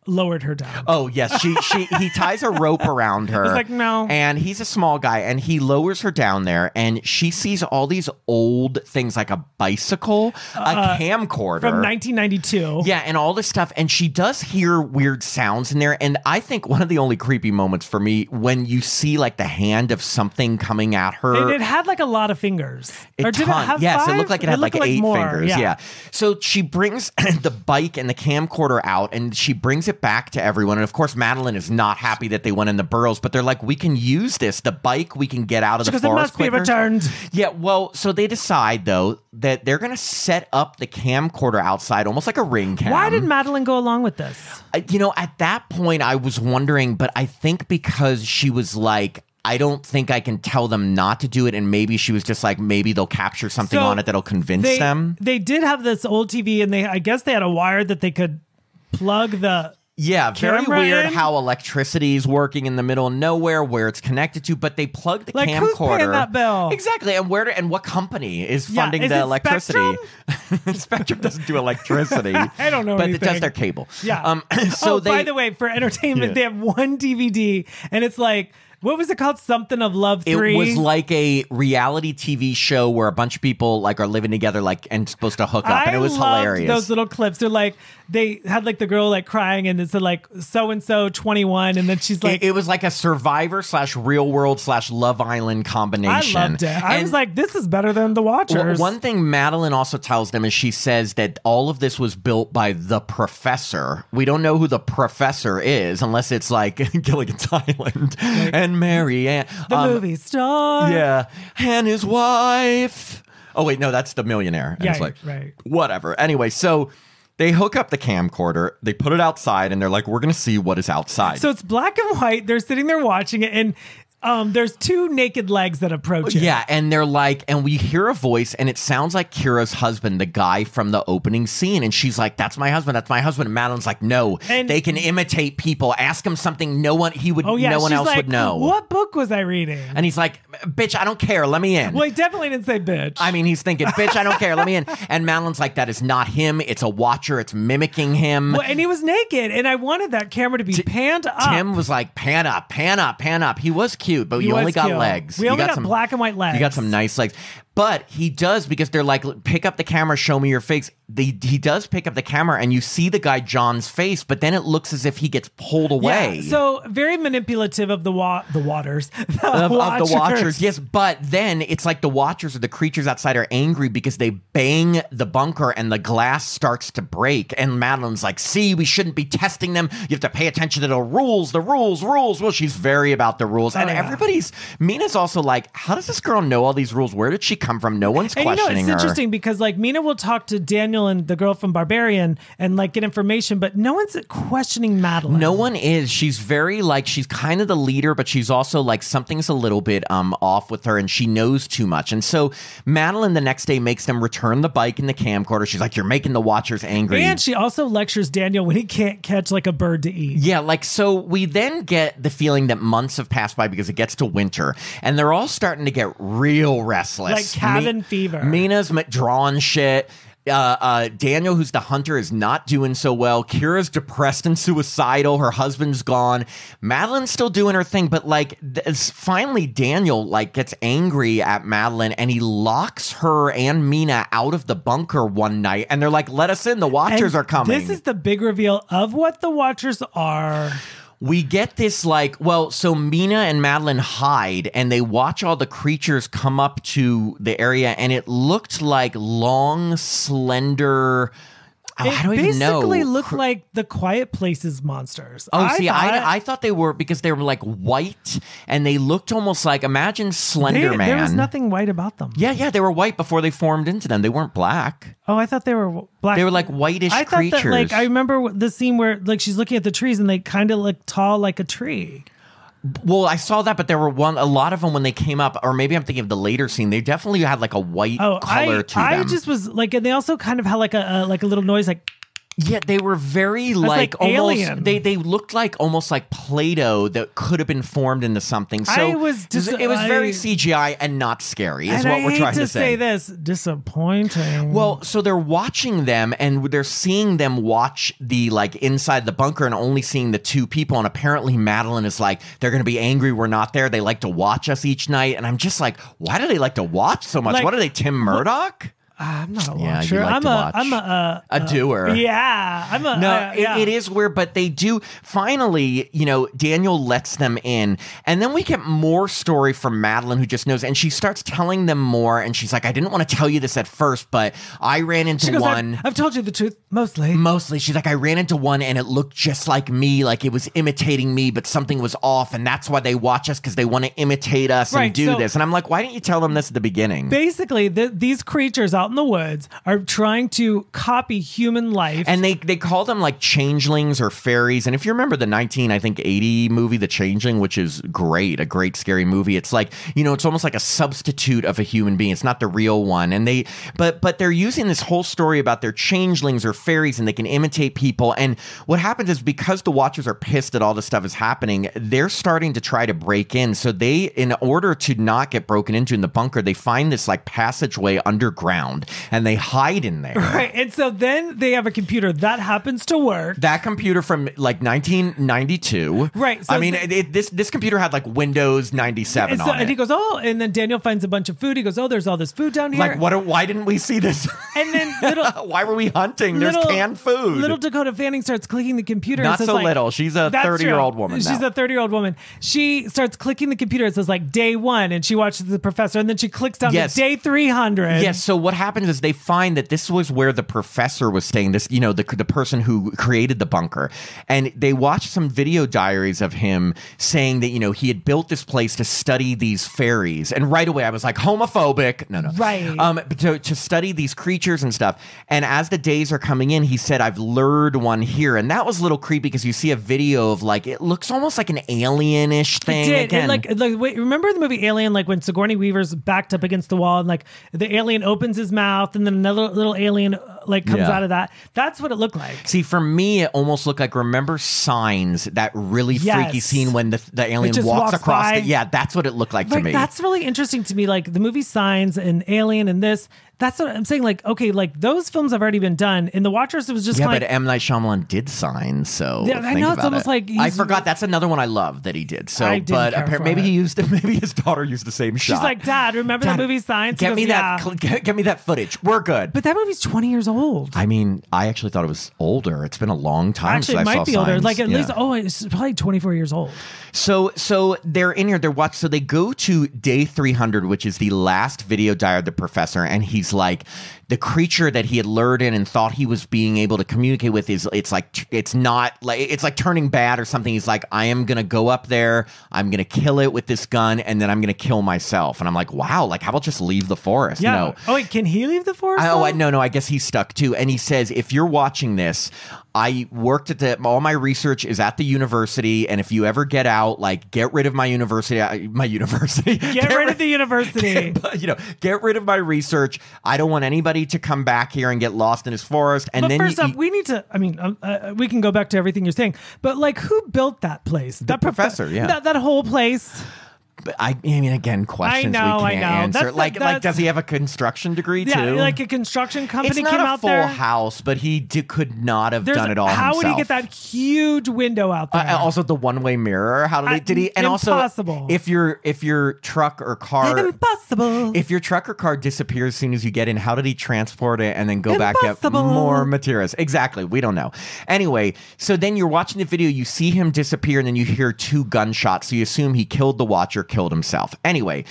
S1: lowered her down.
S2: Oh yes, he ties a rope around her.
S1: He's like, no.
S2: And he's a small guy, and he lowers her down there, and she sees all these old things like a bicycle, a camcorder
S1: from 1992.
S2: Yeah, and all this stuff. And she does hear weird sounds in there. And I think one of the only creepy moments for me, when you see like the hand of something coming at her.
S1: And it had like a lot of fingers. Or did it have
S2: yes,
S1: 5?
S2: It looked like it had like 8
S1: more.
S2: fingers. Yeah. So she brings the bike and the camcorder out, and she brings it back to everyone. And of course, Madeline is not happy that they went in the burrows, but they're like, we can use this. The bike, we can get out of the forest
S1: because it must
S2: quicker.
S1: be returned.
S2: Yeah, well, so they decide, though, that they're going to set up the camcorder outside, almost like a ring cam.
S1: Why did Madeline go along with this?
S2: At that point, I was wondering, but I think because she was like, I don't think I can tell them not to do it. And maybe she was just like, maybe they'll capture something on it that'll convince them.
S1: They did have this old TV, and I guess they had a wire that they could plug the
S2: very weird
S1: in.
S2: how electricity is working in the middle of nowhere where it's connected to, but they plug the camcorder.
S1: Who's paying that bill?
S2: Exactly, and and what company is funding the electricity?
S1: Spectrum?
S2: Spectrum doesn't do electricity.
S1: I don't know,
S2: but
S1: anything.
S2: it does their cable.
S1: Yeah.
S2: So
S1: by the way, for entertainment, they have one DVD, and it's like What was it called? Something of Love 3?
S2: It was like a reality TV show where a bunch of people like are living together like and supposed to hook up, and it was hilarious.
S1: Those little clips. They're like they had like the girl like crying, and it said like so and so 21, and then she's like,
S2: it was like a Survivor / Real World / Love Island combination.
S1: I loved it. I was like, this is better than The Watchers.
S2: One thing Madeline also tells them is she says that all of this was built by the professor. We don't know who the professor is unless it's like Gilligan's Island and Mary Ann,
S1: the movie star.
S2: Yeah, and his wife. Oh wait, no, that's the millionaire. And
S1: yeah,
S2: it's like,
S1: right.
S2: Whatever. Anyway, so they hook up the camcorder, they put it outside, and they're like, we're going to see what is outside.
S1: So it's black and white. They're sitting there watching it, and there's two naked legs that approach it.
S2: Yeah, and they're like, and we hear a voice, and it sounds like Kira's husband, the guy from the opening scene. And she's like, that's my husband, that's my husband. And Madeline's like, no,
S1: and
S2: they can imitate people. Ask him something no one else would know.
S1: What book was I reading?
S2: And he's like, bitch, I don't care, let me in.
S1: Well, he definitely didn't say bitch.
S2: I mean, he's thinking, bitch, I don't care, let me in. And Madeline's like, that is not him, it's a watcher, it's mimicking him.
S1: Well, and he was naked, and I wanted that camera to be panned up.
S2: Tim was like, pan up, pan up, pan up. He was cute, but you only got legs.
S1: We only got black and white legs.
S2: You got some nice legs. But he does, because they're like, pick up the camera, show me your face. He does pick up the camera, and you see the guy John's face, but then it looks as if he gets pulled away.
S1: Yeah, so very manipulative of the waters.
S2: Of the watchers. Yes, but then it's like the watchers or the creatures outside are angry because they bang the bunker and the glass starts to break. And Madeline's like, see, we shouldn't be testing them. You have to pay attention to the rules. Well, she's very about the rules. And Mina's also like, how does this girl know all these rules? Where did she come from? No one's questioning
S1: it's
S2: her.
S1: Interesting because like Mina will talk to Daniel and the girl from Barbarian and like get information, but no one's questioning Madeline.
S2: No one is. She's very like, she's kind of the leader, but she's also like something's a little bit off with her, and she knows too much. And so Madeline the next day makes them return the bike and the camcorder. She's like, you're making the watchers angry.
S1: And she also lectures Daniel when he can't catch like a bird to eat.
S2: Yeah, like so we then get the feeling that months have passed by because it gets to winter, and they're all starting to get real restless.
S1: Like cabin fever.
S2: Mina's drawing shit. Daniel, who's the hunter, is not doing so well. Kira's depressed and suicidal. Her husband's gone. Madeline's still doing her thing, but like finally Daniel like gets angry at Madeline, and he locks her and Mina out of the bunker one night, and they're like, let us in, the watchers are coming.
S1: This is the big reveal of what the watchers are.
S2: We get this like, well, so Mina and Madeline hide, and they watch all the creatures come up to the area, and it looked like long, slender... I don't even know.
S1: It basically looked like the Quiet Places monsters.
S2: I thought they were, because they were like white, and they looked almost like, imagine Slender Man.
S1: There was nothing white about them.
S2: Yeah, they were white before they formed into them. They weren't black.
S1: Oh, I thought they were black.
S2: They were like whitish creatures.
S1: I thought that, like, I remember the scene where like she's looking at the trees, and they kind of look tall like a tree.
S2: Well, I saw that, but there were a lot of them when they came up, or maybe I'm thinking of the later scene. They definitely had like a white color to them.
S1: I just was like, and they also kind of had like a little noise, like.
S2: Yeah, they were very like almost
S1: alien.
S2: They looked like almost like Play-Doh that could have been formed into something. So it was very CGI and not scary, is what we're trying to say.
S1: I hate to say this, disappointing.
S2: Well, so they're watching them, and they're seeing them watch the like inside the bunker, and only seeing the two people. And apparently Madeline is like, they're going to be angry we're not there. They like to watch us each night, and I'm just like, why do they like to watch so much? Like, what are they, Tim Murdoch?
S1: I'm not a watcher.
S2: Yeah, I'm a doer.
S1: Yeah,
S2: it is weird, but they do finally. You know, Daniel lets them in, and then we get more story from Madeline, who just knows, and she starts telling them more. And she's like, "I didn't want to tell you this at first, but I ran into one.
S1: I've told you the truth, mostly.
S2: Mostly, she's like, I ran into one, and it looked just like me, like it was imitating me, but something was off, and that's why they watch us, because they want to imitate us and do this." And I'm like, why didn't you tell them this at the beginning?
S1: Basically, these creatures out in the woods are trying to copy human life,
S2: and they call them like changelings or fairies. And if you remember the 1980 movie The Changeling, which is a great scary movie, it's like, you know, it's almost like a substitute of a human being. It's not the real one. And but they're using this whole story about their changelings or fairies, and they can imitate people. And what happens is, because the watchers are pissed that all this stuff is happening, they're starting to try to break in. So they, in order to not get broken into in the bunker, they find this like passageway underground. around, and they hide in there.
S1: Right. And so then they have a computer that happens to work.
S2: That computer from like 1992.
S1: Right. So
S2: I mean, this computer had like Windows 97 on it.
S1: And he goes, oh, and then Daniel finds a bunch of food. He goes, oh, there's all this food down here.
S2: Like, why didn't we see this?
S1: And then
S2: why were we hunting? There's canned food.
S1: Little Dakota Fanning starts clicking the computer.
S2: Not
S1: says,
S2: so
S1: like,
S2: little. She's a 30-year-old woman.
S1: She's a 30-year-old woman. She starts clicking the computer. It says like day 1, and she watches the professor, and then she clicks down to day 300.
S2: Yes. So what happens is they find that this was where the professor was staying. This, you know, the person who created the bunker, and they watched some video diaries of him saying that, you know, he had built this place to study these fairies. And right away I was like, homophobic. No.
S1: Right.
S2: To study these creatures and stuff. And as the days are coming in, he said, I've lured one here. And that was a little creepy because you see a video of like, it looks almost like an alien-ish thing.
S1: It did. Wait, remember the movie Alien, like when Sigourney Weaver's backed up against the wall and like the alien opens his mouth and then another little alien like comes out of that. That's what it looked like.
S2: See, for me, it almost looked like, remember Signs, that really freaky scene when the alien walks across yeah, that's what it looked like to me.
S1: That's really interesting to me. Like the movie Signs and Alien and this, that's what I'm saying. Like, okay, like those films have already been done. In The Watchers, it was just
S2: but M. Night Shyamalan did Signs, so
S1: yeah, I know it's almost like
S2: I forgot that's another one I love that he did. So, maybe his daughter used the same shot.
S1: She's like, Dad, remember the movie Signs?
S2: Get me that footage. We're good.
S1: But that movie's 20 years old.
S2: I mean, I actually thought it was older. It's been a long time since I saw Signs.
S1: Actually, it might be older. Like at least, it's probably 24 years old.
S2: So they're in here. They're watching. So they go to day 300, which is the last video diary of the professor, and he's like, the creature that he had lured in and thought he was being able to communicate with it's like turning bad or something. He's like, I am gonna go up there, I'm gonna kill it with this gun, and then I'm gonna kill myself. And I'm like, wow, like how about just leave the forest?
S1: Yeah.
S2: No.
S1: Oh wait, can he leave the forest?
S2: No, I guess he's stuck too. And he says, if you're watching this, I worked all my research is at the university, and if you ever get out, like, get rid of my university. Get rid of the university. Get rid of my research. I don't want anybody to come back here and get lost in his forest. And then
S1: first up, we need to. I mean, we can go back to everything you're saying, but like, who built that place?
S2: The professor. Yeah,
S1: that whole place.
S2: But I mean, again, questions we can't answer. Like, does he have a construction degree too?
S1: Yeah, like a construction company
S2: came
S1: out there.
S2: It's not a full house, but he could not have done it all
S1: How
S2: himself.
S1: would he get that huge window out there?
S2: Also, the one-way mirror. How did he? And
S1: impossible.
S2: Also, if your truck or car,
S1: impossible.
S2: If your truck or car disappears as soon as you get in, how did he transport it and then go back get more materials? Exactly, we don't know. Anyway, so then you're watching the video, you see him disappear, and then you hear 2 gunshots. So you assume he killed the Watcher, killed himself. Anyway,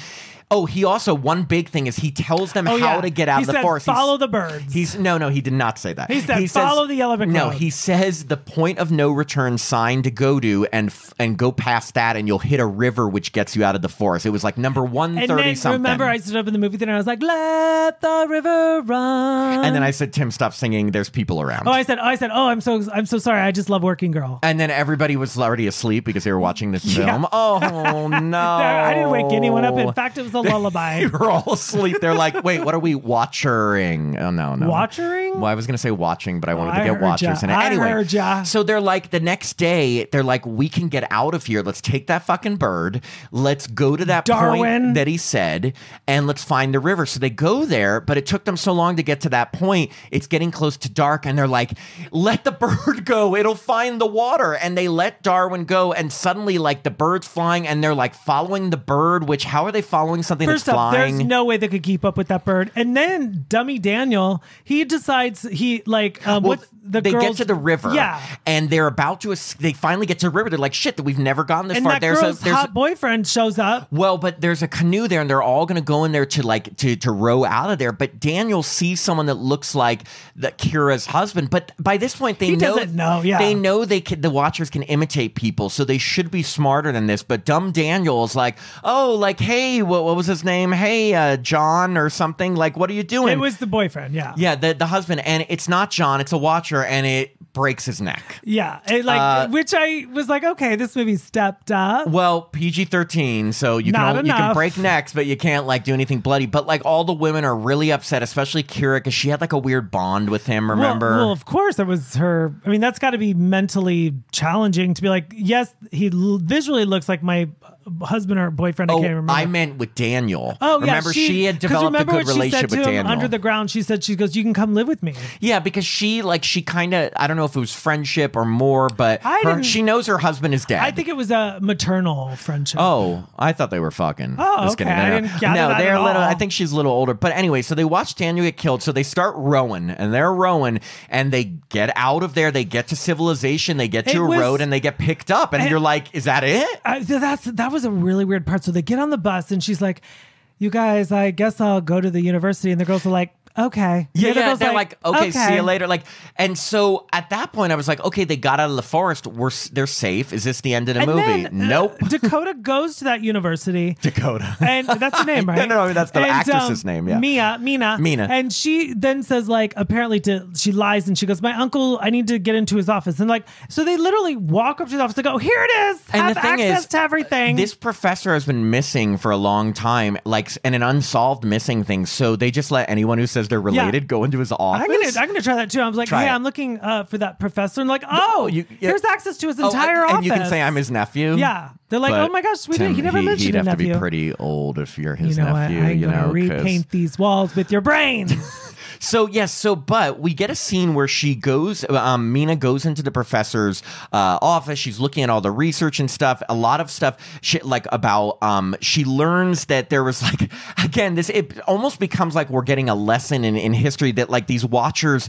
S2: he also, one big thing is he tells them how to get out of the forest.
S1: Follow the birds.
S2: No, he did not say that.
S1: He said, follow the yellow brick road.
S2: No, he says the point of no return sign to go to and go past that and you'll hit a river which gets you out of the forest. It was like number 130 something.
S1: Remember, I stood up in the movie theater and I was like, let the river run.
S2: And then I said, Tim, stop singing. There's people around.
S1: I said, I'm so sorry. I just love Working Girl.
S2: And then everybody was already asleep because they were watching this film. Oh, no.
S1: I didn't wake anyone up. In fact, it was a lullaby.
S2: We're all asleep. They're like, wait, what are we watchering? Oh, no.
S1: Watchering?
S2: Well, I was going to say watching, but I wanted to get watchers in it. Anyway,
S1: heard ya.
S2: So they're like, the next day, they're like, we can get out of here. Let's take that fucking bird. Let's go to that point that he said, and let's find the river. So they go there, but it took them so long to get to that point. It's getting close to dark, and they're like, let the bird go. It'll find the water. And they let Darwin go, and suddenly, like, the bird's flying, and they're like following the bird, which, how are they following something that's flying?
S1: There's no way they could keep up with that bird. And then dummy Daniel, he decides they get
S2: to the river, and they're about to. They finally get to the river. They're like, shit, that we've never gotten this far.
S1: And that girl's hot boyfriend shows up.
S2: Well, but there's a canoe there, and they're all going to go in there to row out of there. But Daniel sees someone that looks like Kira's husband. But by this point, they know the Watchers can imitate people, so they should be smarter than this. But dumb Daniel is like, hey, what was his name? Hey, John or something. Like, what are you doing?
S1: It was the boyfriend, yeah.
S2: Yeah, the husband. And it's not John, it's a Watcher. watcher, and it breaks his neck.
S1: Yeah, which I was like, okay, this movie stepped up.
S2: Well, PG-13, so you can break necks, but you can't like do anything bloody. But like all the women are really upset, especially Kira, because she had like a weird bond with him. Remember?
S1: Well, of course, it was her. I mean, that's got to be mentally challenging to be like, yes, he visually looks like my husband or boyfriend. I can't remember.
S2: I meant with Daniel.
S1: Oh, yeah.
S2: Remember, she had developed a good relationship with Daniel.
S1: Under the ground, she goes, you can come live with me.
S2: Yeah, because she kind of, I don't know if it was friendship or more, but she knows her husband is dead.
S1: I think it was a maternal friendship.
S2: Oh, I thought they were fucking.
S1: Oh, okay. I didn't gather that
S2: they're
S1: at all.
S2: little. I think she's a little older. But anyway, so they watch Daniel get killed. So they start rowing, and they're rowing, and they get out of there. They get to civilization. They get to a road, and they get picked up. And you're like, is that it?
S1: That was a really weird part. So they get on the bus, and she's like, you guys, I guess I'll go to the university. And the girls are like, okay.
S2: Yeah, they're like, okay, see you later. Like, and so at that point, I was like, okay, they got out of the forest. They're safe. Is this the end of the movie? Nope.
S1: Dakota goes to that university.
S2: Dakota,
S1: and that's her name, right?
S2: No, that's the actress's name. Yeah,
S1: Mina, and she then says, like, apparently she lies and she goes, my uncle, I need to get into his office, and like, so they literally walk up to the office and go, here it is.
S2: And
S1: have
S2: the thing
S1: access
S2: is,
S1: to everything.
S2: This professor has been missing for a long time, like, and an unsolved missing thing. So they just let anyone who says they're related go into his office.
S1: I'm gonna try that too. I was like, hey, I'm looking for that professor, and like, here's access to his entire office.
S2: And you can say I'm his nephew.
S1: Yeah, they're like, oh my gosh, he never mentioned a nephew.
S2: He'd have to be pretty old if you're his
S1: nephew.
S2: I'm
S1: gonna repaint these walls with your brains.
S2: So but we get a scene where she goes, Mina goes into the professor's office. She's looking at all the research and stuff. A lot of stuff, she learns that there was like, again, it almost becomes like we're getting a lesson in history that like these watchers,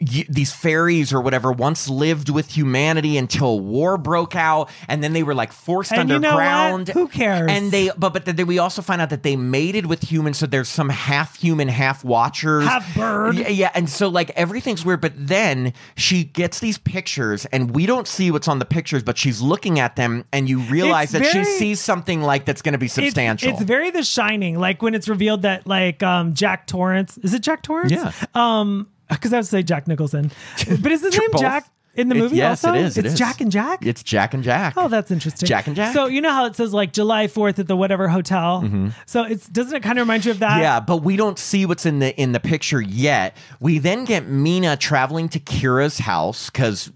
S2: these fairies or whatever once lived with humanity until war broke out, and then they were like forced underground.
S1: Who cares?
S2: And but then we also find out that they mated with humans, so there's some half human, half watchers,
S1: half bird.
S2: Yeah, and so like everything's weird. But then she gets these pictures, and we don't see what's on the pictures, but she's looking at them, and you realize she sees something like that's going to be substantial.
S1: It's very The Shining, like when it's revealed that like Jack Torrance, is it Jack Torrance?
S2: Yeah.
S1: Because I would say Jack Nicholson, but is his name Jack in the movie?
S2: Yes,
S1: also?
S2: it is.
S1: It's Jack and Jack.
S2: It's Jack and Jack.
S1: Oh, that's interesting.
S2: Jack and Jack.
S1: So you know how it says like July 4th at the whatever hotel. Mm-hmm. So doesn't it kind of remind you of that?
S2: Yeah, but we don't see what's in the picture yet. We then get Mina traveling to Kira's house because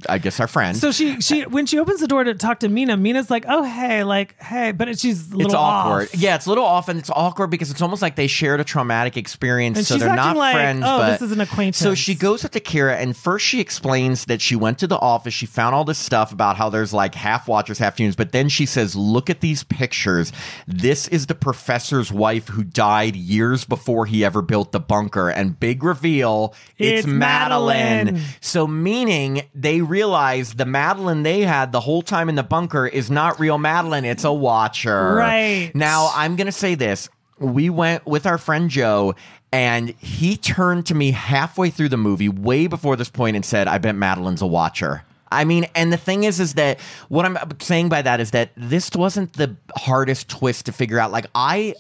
S2: I guess, are friends.
S1: So she when she opens the door to talk to Mina, Mina's like, oh hey, but she's a little
S2: it's awkward.
S1: off.
S2: Yeah, it's a little off, and it's awkward because it's almost like they shared a traumatic experience,
S1: and
S2: so they're not
S1: like,
S2: friends.
S1: This is an acquaintance.
S2: So she goes up to Kira, and first she explains that she went to the office. She found all this stuff about how there's like half watchers, half humans. But then she says, look at these pictures. This is the professor's wife who died years before he ever built the bunker. And big reveal, it's Madeline. So meaning they realize the Madeline they had the whole time in the bunker is not real Madeline. It's a watcher.
S1: Right.
S2: Now, I'm going to say this. We went with our friend Joe, and he turned to me halfway through the movie, way before this point, and said, I bet Madeline's a watcher. I mean, and the thing is that what I'm saying by that is that this wasn't the hardest twist to figure out. Like,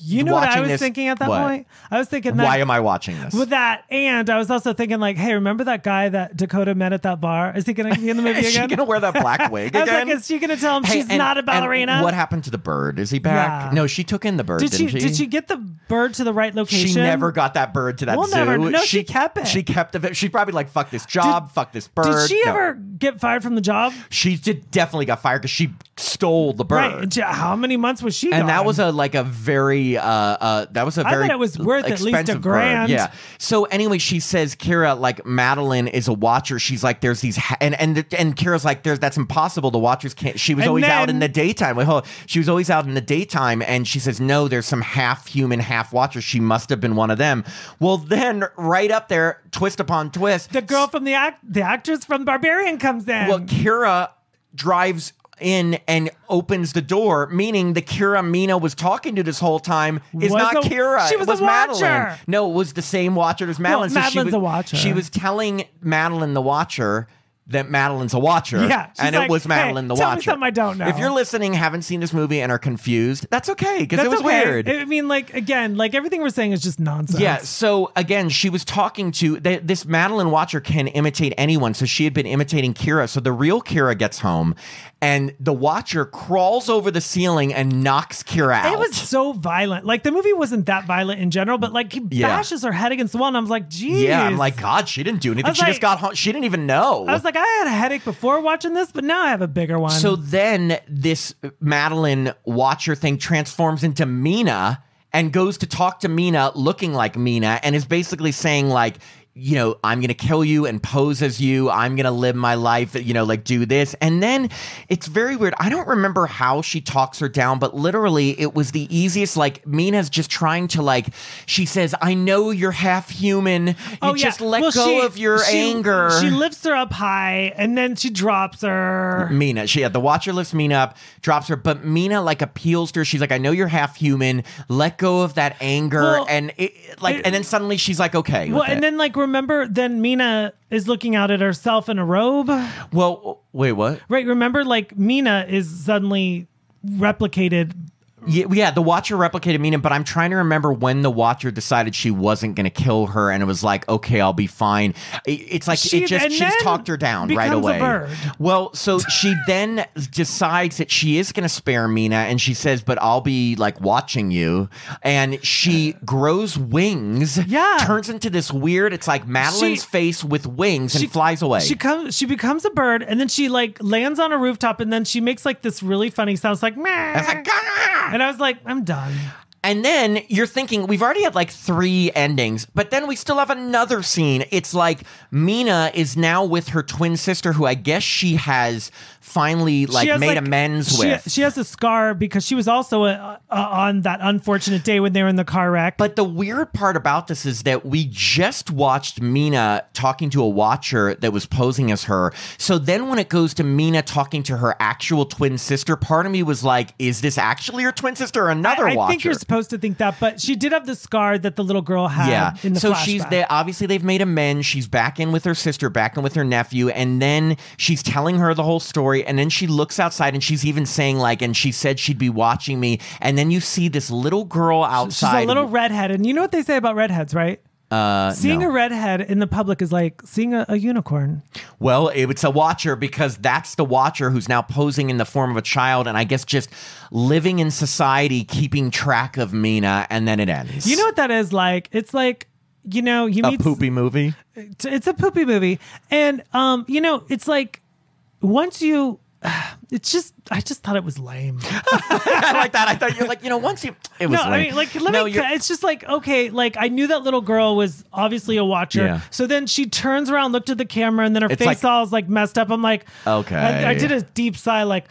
S1: you know what I was thinking at that point? I was thinking,
S2: why am I watching this?
S1: With that, and I was also thinking, like, hey, remember that guy that Dakota met at that bar? Is he going to be in the movie again?
S2: Is she going to wear that black wig again?
S1: I was like, is she going to tell him she's not a ballerina?
S2: And what happened to the bird? Is he back? Yeah. No, she took in the bird, didn't she?
S1: Did she get the bird to the right location?
S2: She never got that bird to that zoo.
S1: No, she kept it.
S2: She kept it. She probably like, fuck this job, fuck this bird.
S1: Did she ever get fired from the job?
S2: She definitely got fired because she stole the bird.
S1: Right. How many months was she?
S2: And
S1: gone?
S2: that was a very
S1: I bet it was worth at least $1,000.
S2: Bird. Yeah. So anyway, she says, Kira, like, Madeline is a watcher. She's like, there's these and Kira's like, that's impossible. The watchers can't. She was always out in the daytime. She was always out in the daytime, and she says, no, there's some half human, half watchers. She must have been one of them. Well, then right up there, twist upon twist,
S1: the girl from the actress from Barbarian comes in.
S2: Well, Kira drives in and opens the door, meaning the Kira Mina was talking to this whole time is not Kira.
S1: She was
S2: it was
S1: a watcher.
S2: Madeline. No, it was the same watcher as Madeline.
S1: Well, Madeline's a watcher.
S2: She was telling Madeline the watcher that Madeline's a watcher.
S1: Yeah,
S2: and it was Madeline the
S1: tell
S2: watcher.
S1: Me something I don't know.
S2: If you're listening, haven't seen this movie, and are confused, that's okay, because it was
S1: okay.
S2: weird.
S1: I mean, like, again, like everything we're saying is just nonsense.
S2: Yeah, so again, she was talking to this Madeline watcher can imitate anyone, so she had been imitating Kira. So the real Kira gets home, and the watcher crawls over the ceiling and knocks Kira out.
S1: It was so violent. Like, the movie wasn't that violent in general, but like he bashes her head against the wall, and I was like, geez.
S2: Yeah, I'm like, God, she didn't do anything. She just got home. She didn't even know.
S1: I was like, I had a headache before watching this, but now I have a bigger one.
S2: So then this Madeline watcher thing transforms into Mina and goes to talk to Mina looking like Mina and is basically saying like, you know, I'm going to kill you and pose as you. I'm going to live my life, you know, like do this. And then it's very weird. I don't remember how she talks her down, but literally it was the easiest. Like Mina's just trying to like, she says, I know you're half human. You just let go of your anger.
S1: She lifts her up high and then she drops her.
S2: Mina, the watcher lifts Mina up, drops her, but Mina like appeals to her. She's like, I know you're half human. Let go of that anger.
S1: Well,
S2: and and then suddenly she's like, okay.
S1: Well, and then like, remember, then Mina is looking out at herself in a robe.
S2: Well, wait, what?
S1: Right. Remember, like Mina is suddenly replicated.
S2: Yeah, the Watcher replicated Mina, but I'm trying to remember when the Watcher decided she wasn't going to kill her, and it was like, okay, I'll be fine. It's like she's talked her down right away.
S1: A bird.
S2: Well, so she then decides that she is going to spare Mina, and she says, but I'll be like watching you. And she grows wings, turns into this weird, it's like Madeline's face with wings and flies away.
S1: She becomes a bird, and then she like lands on a rooftop, and then she makes like this really funny sound. It's like, meh.
S2: It's like, Gah!
S1: And I was like, I'm done.
S2: And then you're thinking, we've already had like 3 endings, but then we still have another scene. It's like Mina is now with her twin sister, who I guess she has finally made amends with.
S1: She has a scar because she was also on that unfortunate day when they were in the car wreck.
S2: But the weird part about this is that we just watched Mina talking to a watcher that was posing as her. So then when it goes to Mina talking to her actual twin sister, part of me was like, is this actually her twin sister or another watcher?
S1: I think you're supposed to think that, but she did have the scar that the little girl had in the flashback.
S2: She's there. Obviously, they've made amends. She's back in with her sister, back in with her nephew, and then she's telling her the whole story, and then she looks outside, and she's even saying, like, and she said she'd be watching me, and then you see this little girl outside.
S1: She's a little redhead, and you know what they say about redheads, right? Seeing a redhead in the public is like seeing a unicorn.
S2: Well, it's a watcher because that's the watcher who's now posing in the form of a child, and I guess just living in society, keeping track of Mina, and then it ends.
S1: You know what that is like? It's like, you know, you meet
S2: a poopy movie.
S1: It's a poopy movie, and you know, it's like once you. I just thought it was lame.
S2: I like that. I thought you're like, you know, once you, it was lame.
S1: I mean, like, it's just like, okay, like I knew that little girl was obviously a watcher.
S2: Yeah.
S1: So then she turns around, looked at the camera, and then her face all is like messed up. I'm like,
S2: okay.
S1: I did a deep sigh, like.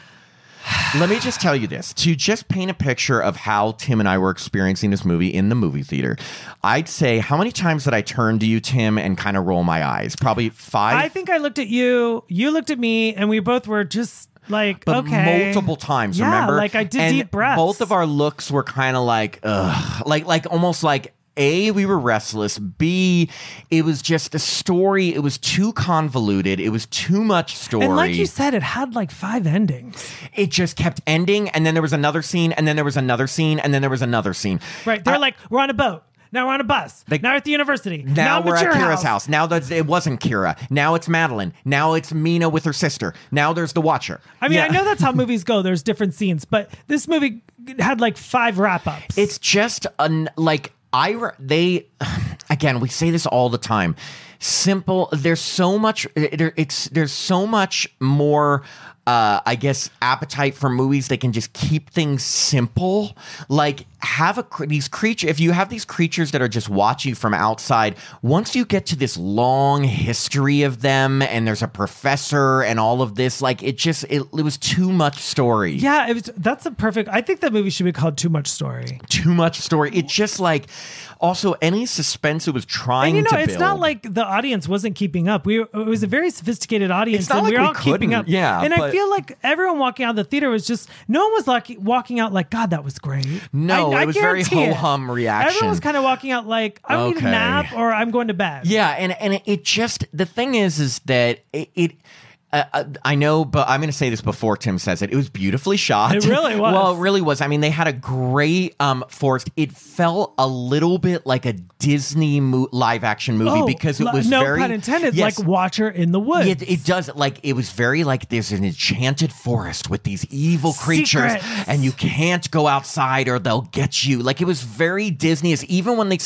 S2: Let me just tell you this, to just paint a picture of how Tim and I were experiencing this movie in the movie theater. I'd say, how many times did I turn to you, Tim, and kind of roll my eyes? Probably 5.
S1: I think I looked at you, you looked at me, and we both were just like,
S2: but
S1: okay.
S2: multiple times, remember?
S1: Like I did deep breaths.
S2: Both of our looks were kind of like, ugh. Like almost like, A, we were restless. B, it was just a story. It was too convoluted. It was too much story.
S1: And like you said, it had like 5 endings.
S2: It just kept ending, and then there was another scene, and then there was another scene, and then there was another scene.
S1: Right. They're like, we're on a boat. Now we're on a bus. Now we're at the university.
S2: Now we're at Kira's house. Now it wasn't Kira. Now it's Madeline. Now it's Mina with her sister. Now there's the Watcher.
S1: I mean, I know that's how movies go. There's different scenes, but this movie had like 5 wrap-ups.
S2: It's just again, we say this all the time. Simple. There's so much. There's so much more. I guess appetite for movies. They can just keep things simple. Like these creatures. If you have these creatures that are just watching you from outside, once you get to this long history of them, and there's a professor and all of this, like it was too much story.
S1: Yeah, that's a perfect. I think that movie should be called Too Much Story.
S2: Too much story. It's just like. Also, any suspense it was trying to build.
S1: It's not like the audience wasn't keeping up. It was a very sophisticated audience, and we were all keeping up.
S2: Yeah,
S1: and I feel like everyone walking out of the theater was just, no one was walking out like, God, that was great.
S2: No, it was very ho-hum reaction.
S1: Everyone was kind of walking out like, I need a nap or I'm going to bed.
S2: Yeah, and it just, the thing is that it I know, but I'm going to say this before Tim says it. It was beautifully shot.
S1: It really was.
S2: Well, it really was. I mean, they had a great forest. It felt a little bit like a Disney live action movie because it was
S1: no
S2: very,
S1: pun intended,
S2: yes,
S1: like Watcher in the Woods.
S2: It does. Like, it was very like there's an enchanted forest with these evil creatures,
S1: Secrets.
S2: and you can't go outside or they'll get you. Like, it was very Disney-ish. Even when they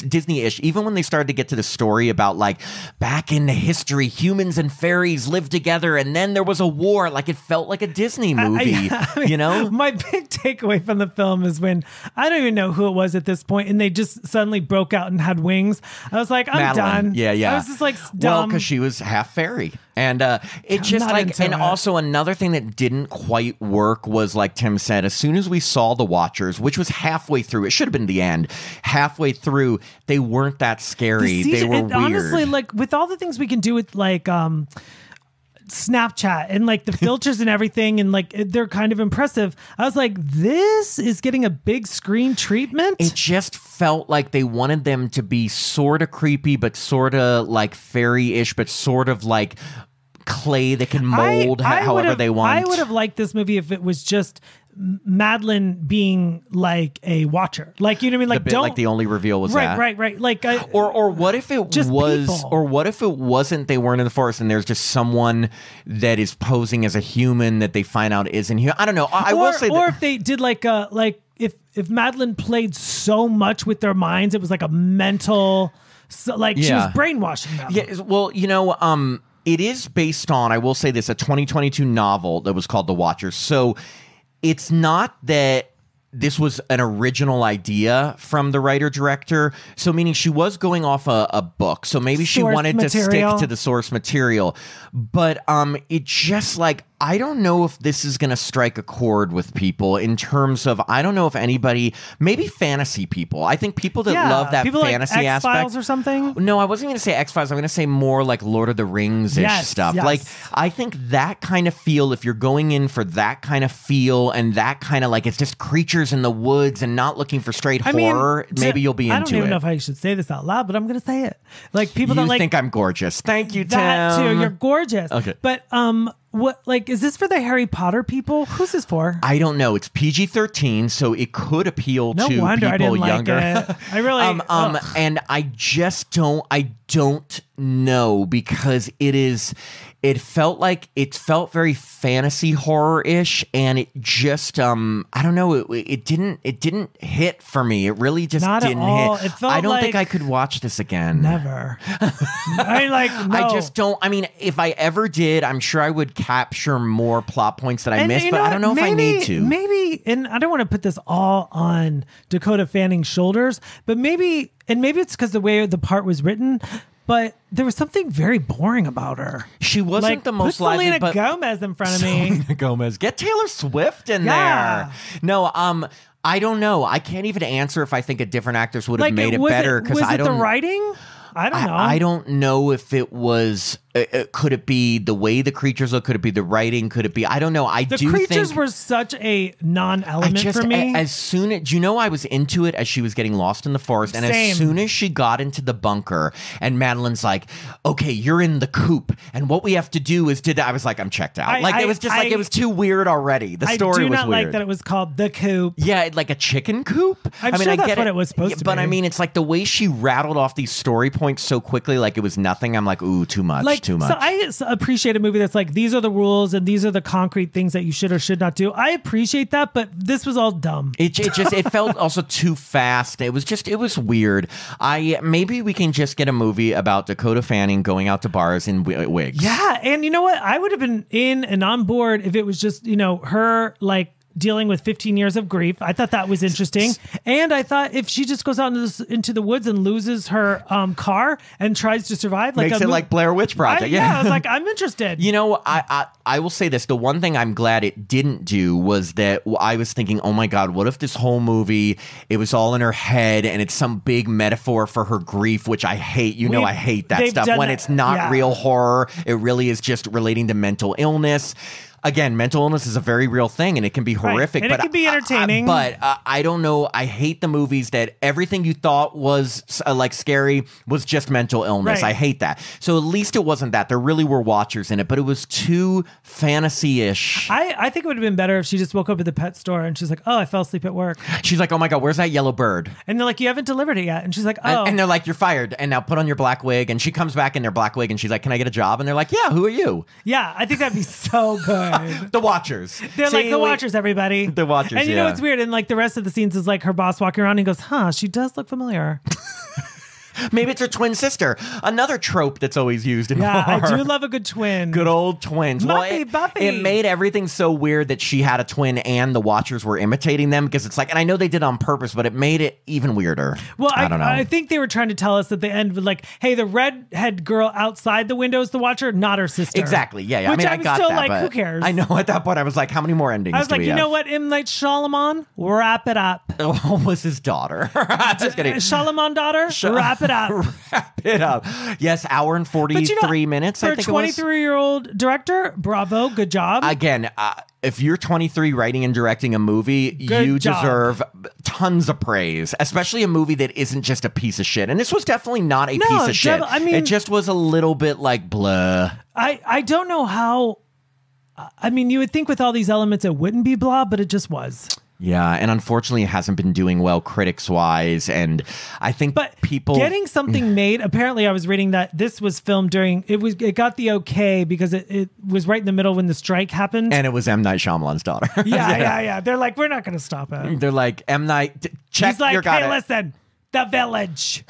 S2: started to get to the story about like back in the history, humans and fairies lived together, and then there was a war. Like, it felt like a Disney movie,
S1: I mean,
S2: you know?
S1: My big takeaway from the film is when I don't even know who it was at this point, and they just suddenly broke out and had wings. I was like, I'm
S2: Madeline.
S1: done.
S2: Yeah.
S1: I was just like,
S2: Well,
S1: dumb.
S2: because she was half fairy. And it just
S1: not
S2: like,
S1: into
S2: and
S1: it.
S2: also another thing that didn't quite work was, like Tim said, as soon as we saw the Watchers, which was halfway through, it should have been the end, halfway through, they weren't that scary. They were weird.
S1: Honestly, like with all the things we can do with like Snapchat and like the filters and everything, and like they're kind of impressive. I was like, this is getting a big screen treatment.
S2: It just felt like they wanted them to be sort of creepy, but sort of like fairy-ish, but sort of like clay that can mold however they want.
S1: I would have liked this movie if it was just Madeline being like a watcher, like, you know what I mean, like
S2: the bit, like the only reveal was that,
S1: right, like
S2: or what if it
S1: just
S2: was
S1: people.
S2: Or what if it wasn't, they weren't in the forest and there's just someone that is posing as a human that they find out isn't here. I don't know. I will say,
S1: or if they did like if Madeline played so much with their minds, it was like a mental, she was brainwashing them.
S2: Yeah, well, you know, it is based on, I will say this, a 2022 novel that was called The Watchers. So it's not that this was an original idea from the writer-director. So meaning she was going off a book. So maybe she wanted to stick to the source material. But it just like, I don't know if this is going to strike a chord with people in terms of, I don't know if anybody, maybe fantasy people. I think people that love that
S1: people
S2: fantasy
S1: like
S2: aspect.
S1: X-Files or something?
S2: No, I wasn't going to say X-Files. I'm going to say more like Lord of the Rings-ish stuff.
S1: Yes.
S2: Like, I think that kind of feel, if you're going in for that kind of feel and that kind of like, it's just creatures in the woods and not looking for straight horror, maybe you'll be into it.
S1: I don't even know if I should say this out loud, but I'm going to say it. Like, people
S2: you
S1: that like...
S2: think I'm gorgeous. Thank you, Tim.
S1: That too. You're gorgeous.
S2: Okay.
S1: But, what, like, is this for the Harry Potter people? Who's this for?
S2: I don't know. It's PG-13, so it could appeal to people
S1: I didn't
S2: younger.
S1: Like it. I really
S2: and I just don't know, because it felt very fantasy horror-ish, and it just I don't know, it didn't hit for me. It really just
S1: Not
S2: didn't
S1: at all.
S2: hit.
S1: It felt
S2: I don't think
S1: like-
S2: I could watch this again.
S1: Never. I mean, like, no.
S2: I just don't. I mean, if I ever did, I'm sure I would capture more plot points that I missed,
S1: you
S2: but
S1: know
S2: I don't know
S1: what?
S2: if I need to.
S1: Maybe, and I don't want to put this all on Dakota Fanning's shoulders, but maybe it's because the way the part was written, but there was something very boring about her.
S2: She wasn't
S1: like,
S2: the most
S1: put
S2: lively,
S1: Selena
S2: but
S1: Gomez in front of me.
S2: Selena Gomez. Get Taylor Swift in
S1: Yeah.
S2: there. No, I don't know. I can't even answer if I think a different actress would have
S1: Like,
S2: made it
S1: was
S2: better, because I
S1: Was it
S2: don't.
S1: the writing? I don't know.
S2: I don't know if it was. Could it be the way the creatures look? Could it be the writing? Could it be? I don't know.
S1: The creatures were such a non-element for me.
S2: As soon as, you know, I was into it as she was getting lost in the forest, and
S1: Same.
S2: as soon as she got into the bunker, and Madeline's like, "Okay, you're in the coop, and what we have to do is," I was like, "I'm checked out." It was just like, it was too weird already. The story was weird.
S1: I do not like that it was called the coop.
S2: Yeah, like a chicken coop.
S1: I'm sure that's what it was supposed to
S2: But
S1: be.
S2: I mean, it's like the way she rattled off these story points so quickly, like it was nothing. I'm like, ooh, too much, too much.
S1: So I appreciate a movie that's like, these are the rules and these are the concrete things that you should or should not do. I appreciate that, but this was all dumb.
S2: It felt also too fast. It was weird. Maybe we can just get a movie about Dakota Fanning going out to bars in wigs.
S1: Yeah, and you know what? I would have been in and on board if it was just, you know, her like dealing with 15 years of grief. I thought that was interesting. And I thought if she just goes out into the woods and loses her car and tries to survive, like
S2: makes it like Blair Witch Project.
S1: I was like, I'm interested.
S2: You know, I will say this. The one thing I'm glad it didn't do was that I was thinking, oh my God, what if this whole movie, it was all in her head and it's some big metaphor for her grief, which I hate. I hate that stuff. When it's not real horror, it really is just relating to mental illness. again, mental illness is a very real thing, and it can be horrific.
S1: And
S2: but
S1: it can be entertaining.
S2: But I don't know. I hate the movies that everything you thought was like scary was just mental illness.
S1: Right.
S2: I hate that. So at least it wasn't that. There really were watchers in it, but it was too fantasy-ish.
S1: I think it would have been better if she just woke up at the pet store and she's like, oh, I fell asleep at work.
S2: She's like, oh my God, where's that yellow bird?
S1: And they're like, you haven't delivered it yet. And she's like, oh.
S2: And they're like, you're fired. And now put on your black wig. And she comes back in their black wig and she's like, can I get a job? And they're like, yeah, who are you?
S1: Yeah, I think that'd be so good.
S2: The Watchers.
S1: They're like the Watchers, everybody.
S2: The Watchers,
S1: and you know what's weird? And like the rest of the scenes is like her boss walking around and he goes, huh, she does look familiar.
S2: Maybe it's her twin sister. Another trope that's always used in horror.
S1: I do love a good twin.
S2: Good old twins.
S1: Buffy.
S2: It made everything so weird that she had a twin and the Watchers were imitating them because it's like, and I know they did it on purpose, but it made it even weirder.
S1: Well,
S2: I don't know.
S1: I think they were trying to tell us at the end, like, hey, the redhead girl outside the window is the Watcher, not her sister.
S2: Exactly. Yeah.
S1: Which
S2: I mean, I got
S1: still
S2: that,
S1: like,
S2: but
S1: who cares?
S2: I know at that point I was like, how many more endings
S1: I was like,
S2: we
S1: you
S2: have?
S1: know what, M. Night Shyamalan? Wrap it up.
S2: Oh, was his daughter. Just kidding.
S1: Shyamalan daughter? Wrap it up.
S2: It up. Yes, hour and 43 minutes, I think it was.
S1: For a 23-year-old director, bravo, good job.
S2: Again, if you're 23 writing and directing a movie, you deserve tons of praise, especially a movie that isn't just a piece of shit. And this was definitely not a piece of shit.
S1: I mean,
S2: it just was a little bit like blah.
S1: I don't know how. I mean, you would think with all these elements it wouldn't be blah, but it just was.
S2: Yeah, and unfortunately, it hasn't been doing well critics-wise, and I think people
S1: getting something made. Apparently, I was reading that this was filmed during it got the okay because it was right in the middle when the strike happened,
S2: and it was M. Night Shyamalan's daughter.
S1: Yeah. They're like, we're not going to stop it.
S2: They're like, M. Night, check.
S1: He's like,
S2: your
S1: hey, listen, The Village.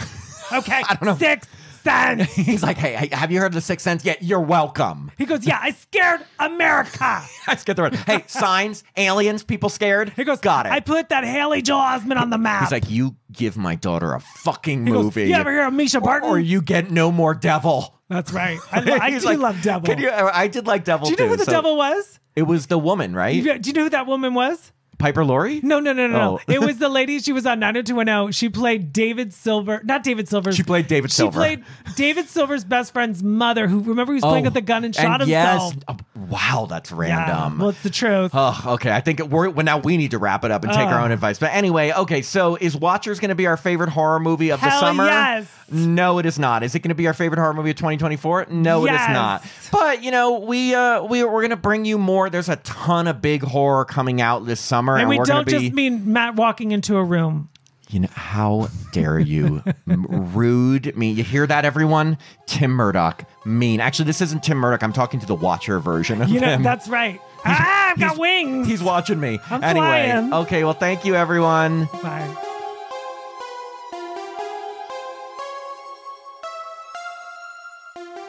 S1: Okay,
S2: I don't know.
S1: 6 Sense.
S2: He's like, hey, have you heard of the Sixth Sense yet? You're welcome.
S1: He goes, yeah, I scared America.
S2: I scared the word. Hey, signs, aliens, people scared.
S1: He goes,
S2: got it.
S1: I put that Haley Joel Osment on the map.
S2: He's like, you give my daughter a fucking
S1: he
S2: movie.
S1: Goes, you ever hear of Misha Barton?
S2: Or you get no more devil.
S1: That's right. I do love Devil.
S2: I did like Devil too.
S1: Do you know who the devil was?
S2: It was the woman, right?
S1: Do you know who that woman was?
S2: Piper Laurie?
S1: No.
S2: Oh.
S1: It was the lady. She was on 90210. She played David Silver. Not David Silver.
S2: She played David Silver.
S1: She played David Silver's best friend's mother, who, remember, he was playing with the gun and shot himself.
S2: Yes. Oh, wow, that's random.
S1: Yeah, well, it's the truth.
S2: Oh, okay. I think now we need to wrap it up and take our own advice. But anyway, okay, so is Watchers going to be our favorite horror movie of the summer?
S1: Yes.
S2: No, it is not. Is it going to be our favorite horror movie of 2024? No, it is not. But, you know, we're going to bring you more. There's a ton of big horror coming out this summer.
S1: And we
S2: we're
S1: don't just mean Matt walking into a room.
S2: You know, how dare you? Rude. Me. You hear that, everyone? Tim Murdoch. Mean. Actually, this isn't Tim Murdoch. I'm talking to the Watcher version of him.
S1: That's right. I've got wings.
S2: He's watching me.
S1: I'm
S2: anyway,
S1: flying.
S2: Okay, well, thank you, everyone.
S1: Bye.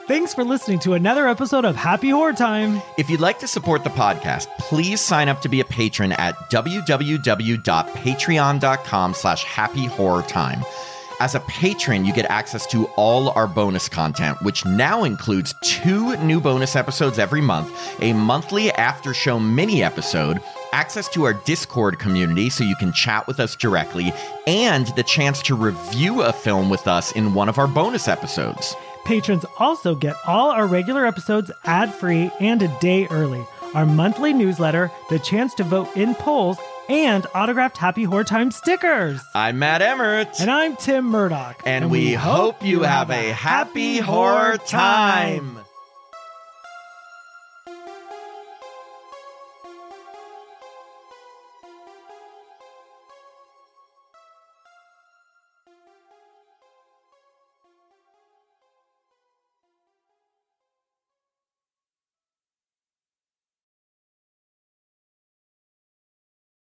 S1: Thanks for listening to another episode of Happy Horror Time.
S2: If you'd like to support the podcast, please sign up to be a patron at www.patreon.com/happyhorrortime. As a patron, you get access to all our bonus content, which now includes 2 new bonus episodes every month, a monthly after show mini episode, access to our Discord community so you can chat with us directly, and the chance to review a film with us in one of our bonus episodes.
S1: Patrons also get all our regular episodes ad-free and a day early, our monthly newsletter, the chance to vote in polls, and autographed Happy Horror Time stickers.
S2: I'm Matt Emmert.
S1: And I'm Tim Murdoch.
S2: And we hope you have a happy horror time.